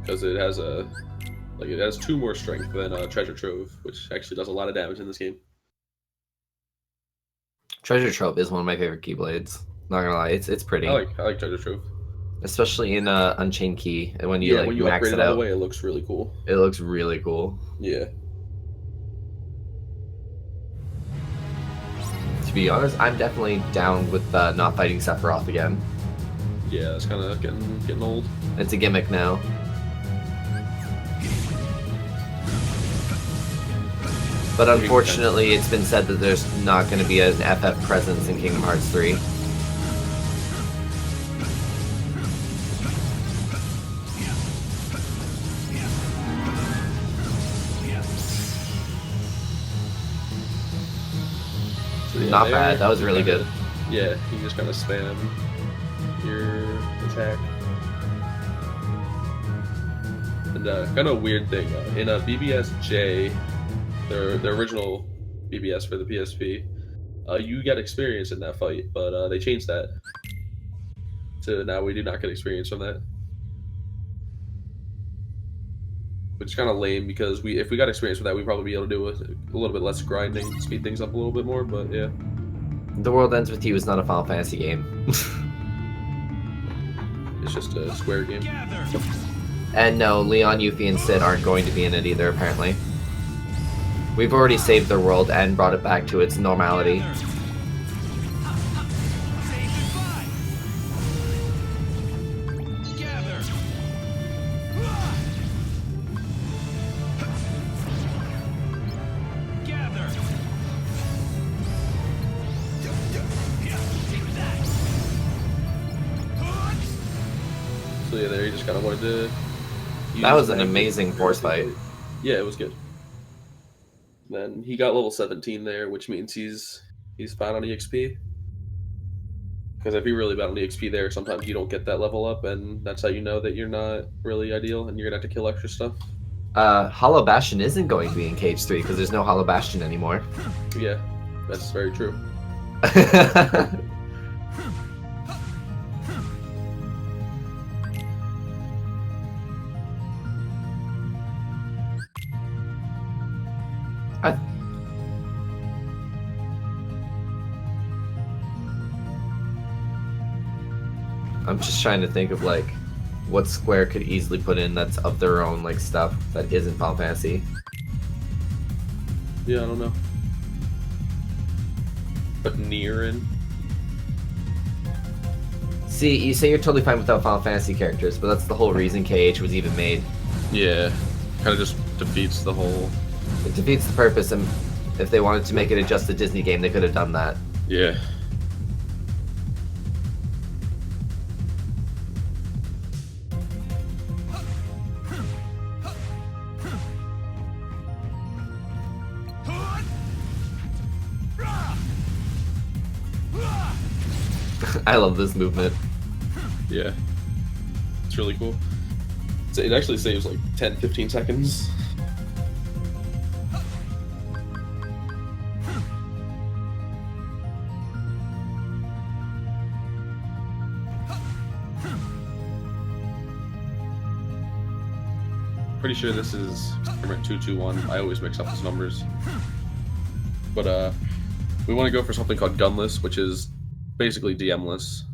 because it has it has 2 more strength than Treasure Trove, which actually does a lot of damage in this game. Treasure Trove is one of my favorite Keyblades. Not gonna lie, it's pretty. I like Treasure Trove. Especially in Unchained Key, and when you when you max upgrade it all out, the way, it looks really cool. it looks really cool. Yeah. To be honest, I'm definitely down with not fighting Sephiroth again. Yeah, it's kind of getting old. It's a gimmick now. But unfortunately, it's been said that there's not going to be an FF presence in Kingdom Hearts 3. So yeah, Not bad. That was really good. Yeah, you just kind of spam your attack. And kind of weird thing in a BBS J, the original BBS for the PSP, you get experience in that fight, but they changed that. So now we do not get experience from that. Which is kind of lame because if we got experience with that, we'd probably be able to do a little bit less grinding, speed things up a little bit more, but yeah. The World Ends With You is not a Final Fantasy game. It's just a Square game. Gather. And no, Leon, Yuffie, and Sid aren't going to be in it either, apparently. We've already saved the world and brought it back to its normality. Say goodbye. So yeah, there he just kind of wanted to. That was an use amazing force fight. Yeah, it was good. Then he got level 17 there, which means he's fine on EXP. Because if you're really bad on EXP there, sometimes you don't get that level up, and that's how you know that you're not really ideal, and you're gonna have to kill extra stuff. Hollow Bastion isn't going to be in Cage 3 because there's no Hollow Bastion anymore. Yeah, that's very true. I'm just trying to think of like what Square could easily put in that's of their own like stuff that isn't Final Fantasy. Yeah, I don't know. But near in. See, you say you're totally fine without Final Fantasy characters, but that's the whole reason KH was even made. Yeah, kind of just defeats the whole. It defeats the purpose, and if they wanted to make it a just a Disney game, they could have done that. Yeah. I love this movement. Yeah. It's really cool. So it actually saves like 10-15 seconds. Pretty sure this is experiment 221. I always mix up his numbers. But we want to go for something called gunless, which is basically DM-less.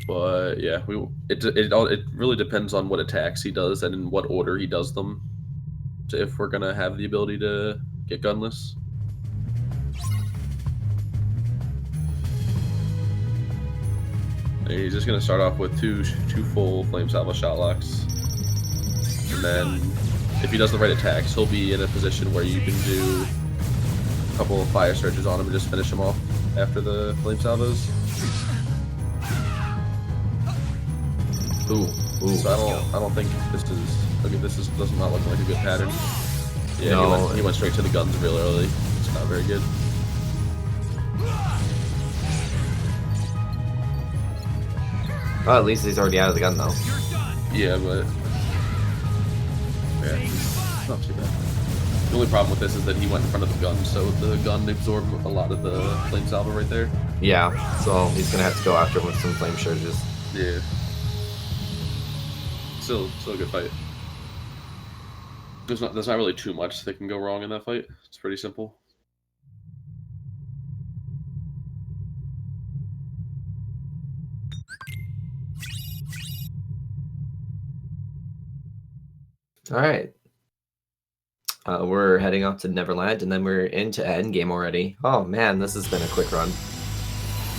But yeah, it really depends on what attacks he does and in what order he does them. So if we're gonna have the ability to get gunless. And he's just gonna start off with two full flame salvo shot locks, and then if he does the right attacks, he'll be in a position where you can do a couple of fire surges on him and just finish him off after the flame salvos. Ooh. So I don't think this is. Okay, this does not look like a good pattern. Yeah, No. he went straight to the guns real early. It's not very good. Well, at least he's already out of the gun though. Yeah, but yeah, it's not too bad. The only problem with this is that he went in front of the gun, so the gun absorbed a lot of the flame salvo right there. Yeah, so he's gonna have to go after him with some flame surges. Yeah. Still a good fight. There's not really too much that can go wrong in that fight. It's pretty simple. All right. We're heading off to Neverland, and then we're into Endgame already. Oh man, this has been a quick run.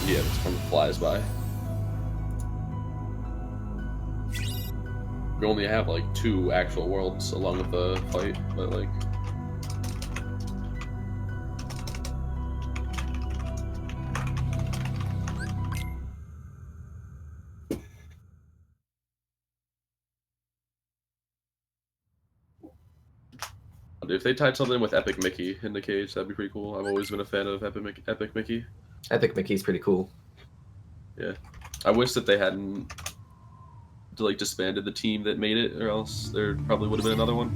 Yeah, this one flies by. We only have like 2 actual worlds along with the fight, but like. If they tied something with Epic Mickey in the cage, that'd be pretty cool. I've always been a fan of Epic Mickey. Epic Mickey's pretty cool. Yeah, I wish that they hadn't like disbanded the team that made it, or else there probably would have been another one.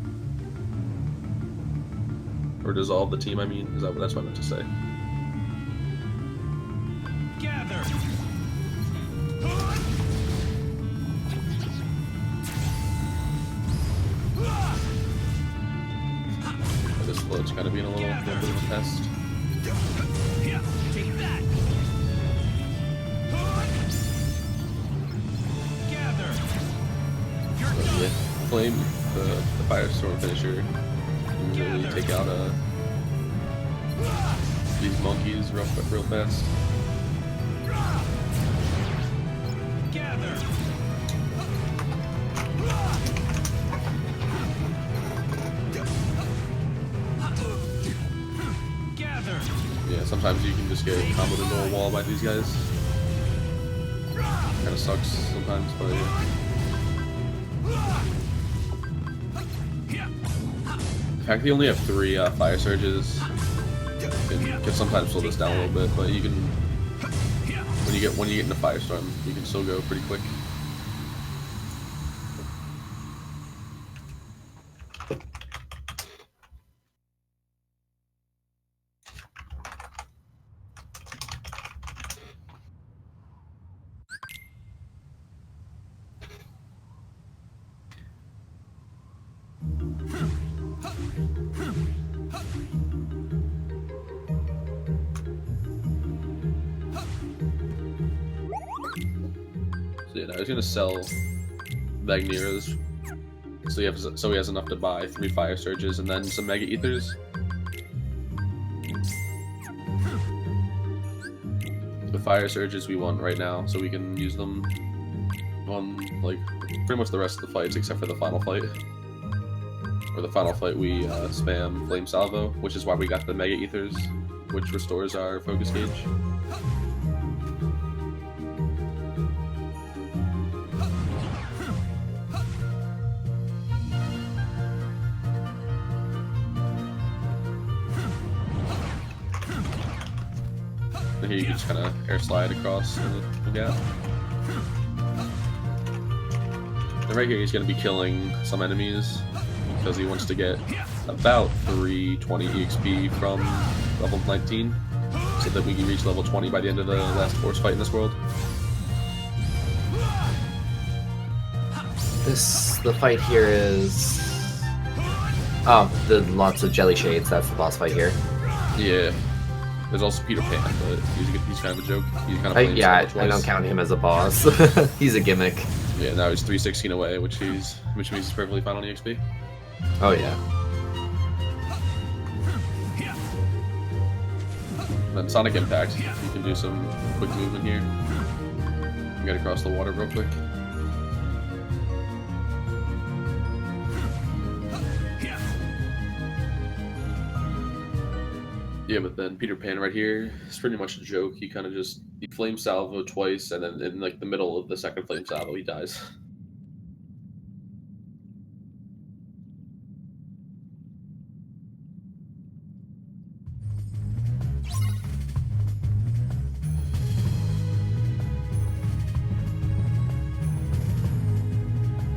Or dissolve the team. I mean, that's what I meant to say. Gather. This float's kind of being a little bit of a test. Yeah, take that. Gather. So, yeah, flame the firestorm finisher can really take out these monkeys real fast. Gather. Yeah, sometimes you can just get comboed into a wall by these guys. Kind of sucks sometimes, but yeah. The fact that you only have 3 fire surges can sometimes slow this down a little bit, but you can when you get into firestorm, you can still go pretty quick. So yeah, I was gonna sell Magneras so he has enough to buy 3 fire surges and then some mega ethers. The fire surges we want right now, so we can use them on like pretty much the rest of the fights except for the final fight. Or the final fight we spam Flame Salvo, which is why we got the mega ethers, which restores our focus gauge. And here you can just kind of air slide across the gap. And right here he's going to be killing some enemies because he wants to get about 320 EXP from level 19 so that we can reach level 20 by the end of the last force fight in this world. The fight here is... Oh, the lots of jelly shades, that's the boss fight here. Yeah. There's also Peter Pan, but he's kind of a joke. He's kind of yeah, I don't count him as a boss. He's a gimmick. Yeah, now he's 316 away, which means he's perfectly fine on EXP. Oh yeah. Then Sonic Impact, you can do some quick movement here. You get across the water real quick. Yeah, but then Peter Pan right here is pretty much a joke. He kind of just flame salvo twice, and then in like the middle of the second flame salvo, he dies.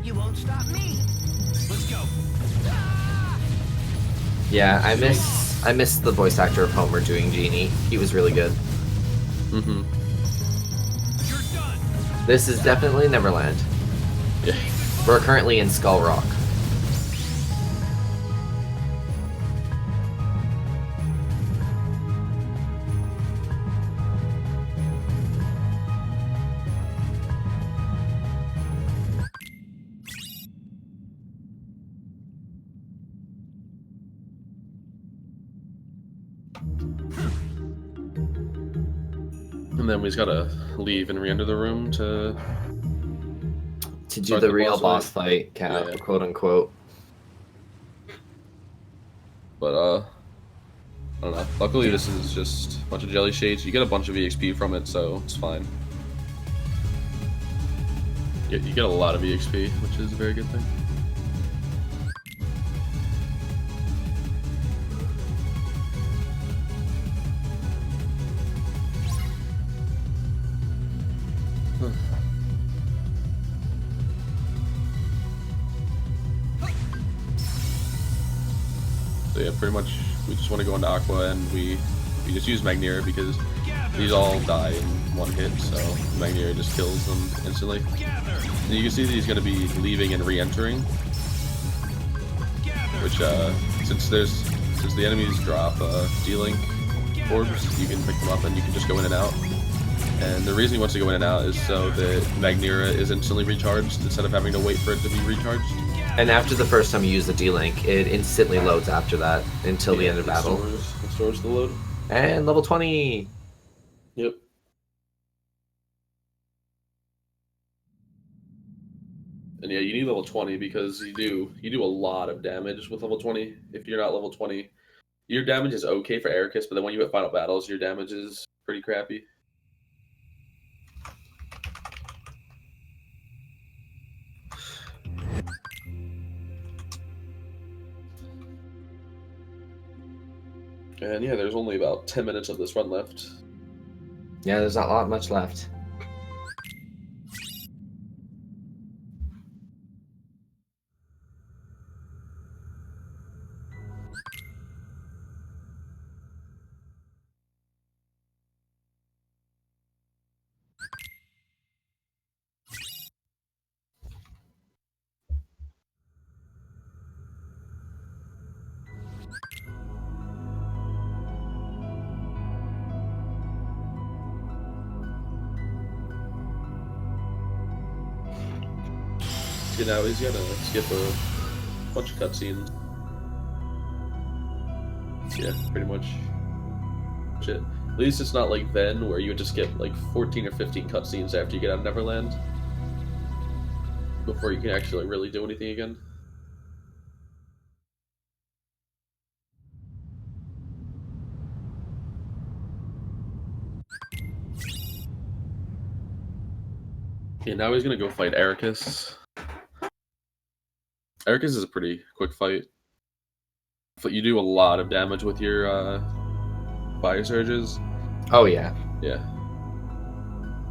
You won't stop me. Let's go. Yeah, I miss the voice actor of Homer doing Genie. He was really good. Mm-hmm. You're done. This is definitely Neverland. Yeah. We're currently in Skull Rock. And then we just gotta leave and re-enter the room to do start the real boss boss fight, Yeah. quote unquote. But I don't know. Luckily, this is just a bunch of jelly shades. You get a bunch of EXP from it, so it's fine. You get a lot of EXP, which is a very good thing. So yeah, pretty much we just want to go into Aqua and we just use Magnera because these all die in one hit, so Magnera just kills them instantly. And you can see that he's going to be leaving and re-entering, which since the enemies drop D-Link orbs, you can pick them up and you can just go in and out. And the reason he wants to go in and out is so that Magnera is instantly recharged instead of having to wait for it to be recharged. And after the first time you use the D-Link, it instantly loads after that until the end of battle. It stores the load. And level 20! Yep. And yeah, you need level 20 because you do a lot of damage with level 20. If you're not level 20, your damage is okay for Ericus, but then when you hit final battles, your damage is pretty crappy. And yeah, there's only about 10 minutes of this run left. Yeah, there's not much left. See, now he's gonna skip a bunch of cutscenes. Yeah, pretty much. Shit. At least it's not like Ven, where you would just get like 14 or 15 cutscenes after you get out of Neverland before you can actually really do anything again. Yeah, now he's gonna go fight Ericus. Ericus is a pretty quick fight. But you do a lot of damage with your fire surges. Oh, yeah. Yeah.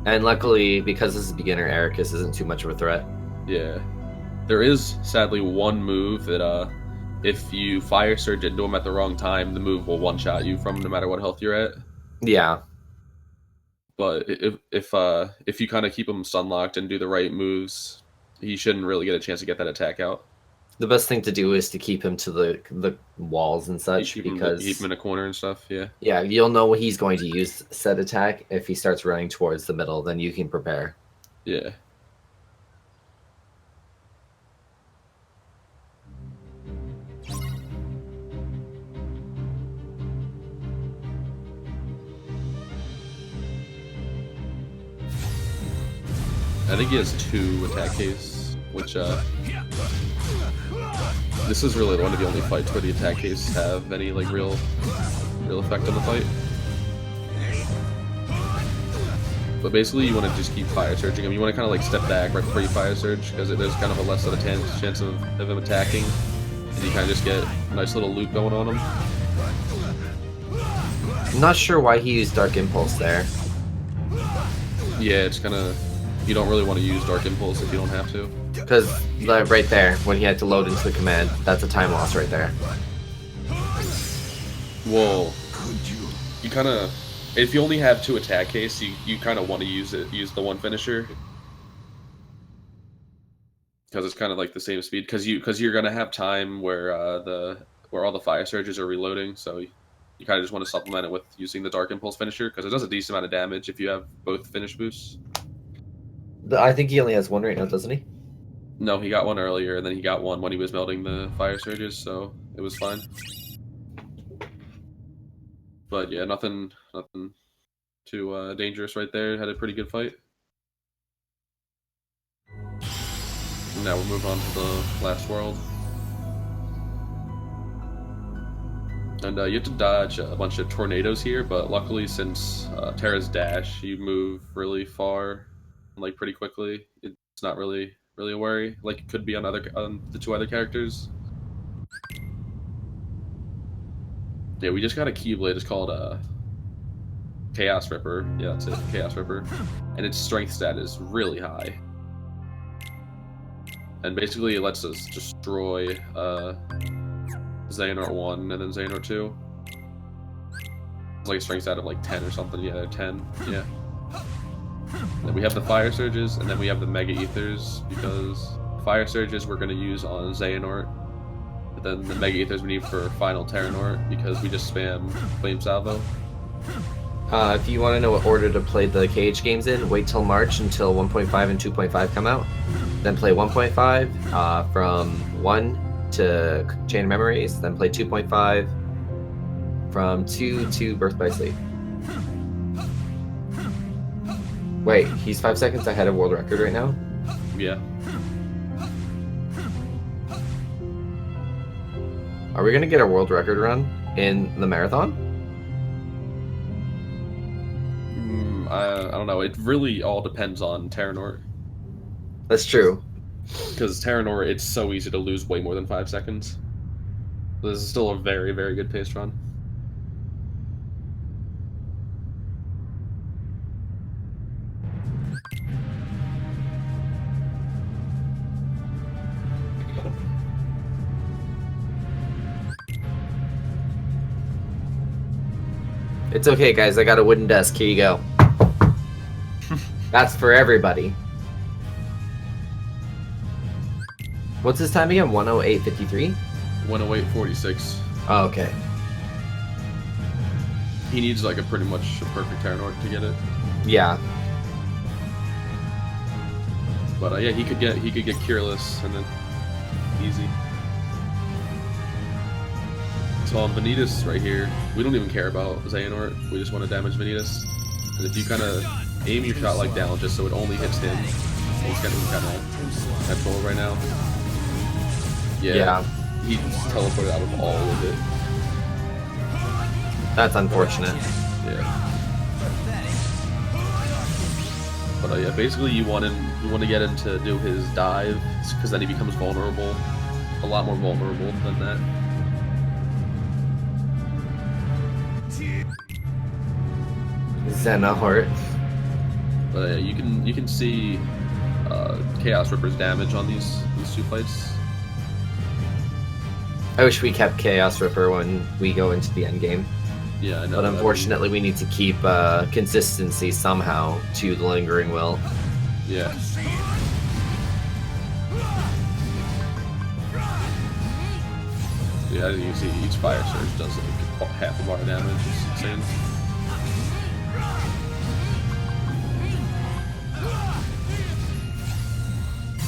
And luckily, because this is beginner, Ericus isn't too much of a threat. Yeah. There is, sadly, one move that, if you fire surge into him at the wrong time, the move will one-shot you from no matter what health you're at. Yeah. But if you kind of keep him stun-locked and do the right moves, he shouldn't really get a chance to get that attack out. The best thing to do is to keep him to the walls and such, Keep because him in a corner and stuff, yeah. Yeah, you'll know he's going to use said attack. If he starts running towards the middle, then you can prepare. Yeah. I think he has 2 attack haste, which this is really one of the only fights where the attack hastes have any like real effect on the fight. But basically, you want to just keep fire surging him. You want to kind of like step back right before you fire surge, because there's kind of a less of a chance of him attacking, and you kind of just get a nice little loop going on him. I'm not sure why he used Dark Impulse there. Yeah, it's kind of, you don't really want to use Dark Impulse if you don't have to. Because right there, when he had to load into the command, that's a time loss right there. Well, you kind of, if you only have 2 attack haste, you kind of want to use the one finisher, because it's kind of like the same speed. Because you're gonna have time where all the fire surges are reloading, so you kind of just want to supplement it with using the Dark Impulse finisher, because it does a decent amount of damage if you have both finish boosts. I think he only has one right now, doesn't he? No, he got one earlier, and then he got one when he was melting the fire surges, so it was fine. But yeah, nothing too dangerous right there. Had a pretty good fight. Now we'll move on to the last world. And you have to dodge a bunch of tornadoes here, but luckily, since Terra's dash, you move really far, like pretty quickly. It's not really a worry, like it could be on the 2 other characters. Yeah, we just got a Keyblade. It's called Chaos Ripper. Yeah, that's it, Chaos Ripper, and its strength stat is really high. And basically, it lets us destroy Xehanort 1 and then Xehanort 2. It's like a strength stat of like 10 or something. Yeah, 10. Yeah. Then we have the Fire Surges, and then we have the Mega Ethers, because Fire Surges we're going to use on Xehanort, but then the Mega Ethers we need for final Terranort, because we just spam Flame Salvo. If you want to know what order to play the KH games in, wait till March until 1.5 and 2.5 come out. Then play 1.5 from 1 to Chain of Memories, then play 2.5 from 2 to Birth by Sleep. Wait, he's 5 seconds ahead of world record right now? Yeah. Are we going to get a world record run in the marathon? I don't know. It really all depends on Terranort. That's true. Because Terranort, it's so easy to lose way more than 5 seconds. This is still a very, very good pace run. It's okay, guys. I got a wooden desk. Here you go. That's for everybody. What's his time again? 108.53? 108.46. Oh, okay. He needs like a pretty much a perfect Terra in order to get it. Yeah. But yeah, he could get Cureless and then easy. So on Vanitas right here, we don't even care about Xehanort. We just want to damage Vanitas. And if you kind of aim your shot like down just so it only hits him, he's kind of at full right now. Yeah. He's teleported out of all of it. That's unfortunate. Yeah. But yeah, basically you want to get him to do his dive, because then he becomes vulnerable, a lot more vulnerable than that. Xehanort. But you can see Chaos Ripper's damage on these two fights. I wish we kept Chaos Ripper when we go into the end game. Yeah, I know. But unfortunately, we need to keep consistency somehow to the Lingering Will. Yeah. Yeah, as you can see, each Fire Surge does like half of our damage. It's insane.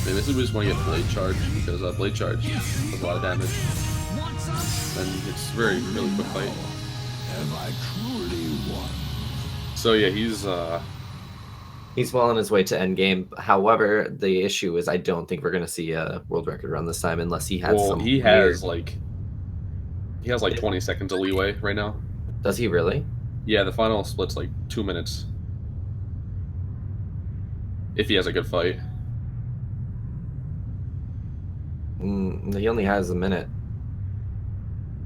Maybe this is we just want to get Blade Charge, because Blade Charge does a lot of damage. And it's really quick fight. Have I truly won? So yeah, he's well on his way to endgame. However, the issue is I don't think we're going to see a world record run this time unless he has some he has like 20 seconds of leeway right now. Does he really? Yeah, the final split's like 2 minutes. If he has a good fight. He only has a minute.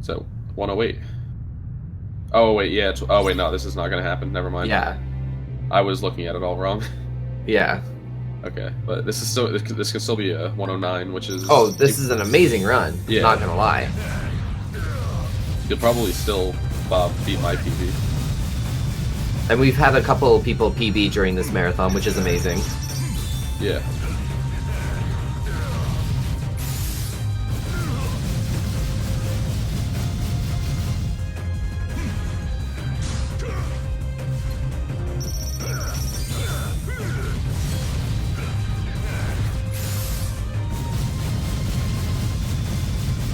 So 108. Oh wait, yeah. Oh wait, no, this is not gonna happen. Never mind. Yeah. I was looking at it all wrong. Yeah. Okay, but this is still this could still be a 109, which is. Oh, this is an amazing run. Yeah. Not gonna lie. You'll probably still beat my PB. And we've had a couple people PB during this marathon, which is amazing. Yeah.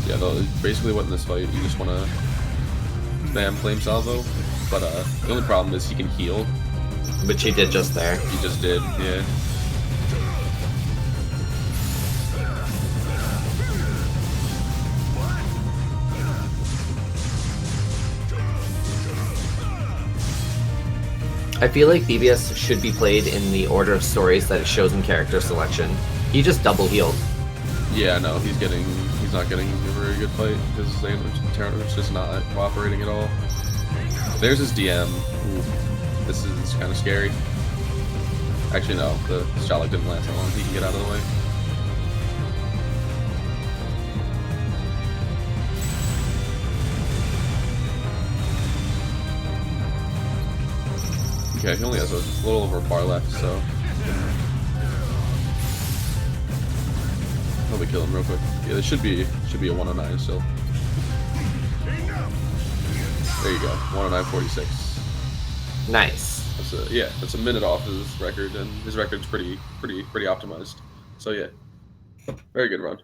Yeah, basically what in this fight, you just want to spam Flame Salvo, but the only problem is he can heal. Which he did just there. He just did, yeah. I feel like BBS should be played in the order of stories that it shows in character selection. He just double healed. Yeah, no, he's not getting a very good fight because Terra's just not cooperating at all. There's his DM. Ooh, this is kind of scary. Actually, no, the shot didn't last that long. He can get out of the way. Okay, he only has a little over a bar left, so probably kill him real quick. Yeah, this should be a 109 still. There you go, 109.46. Nice. That's a minute off his record, and his record's pretty optimized. So yeah, very good run.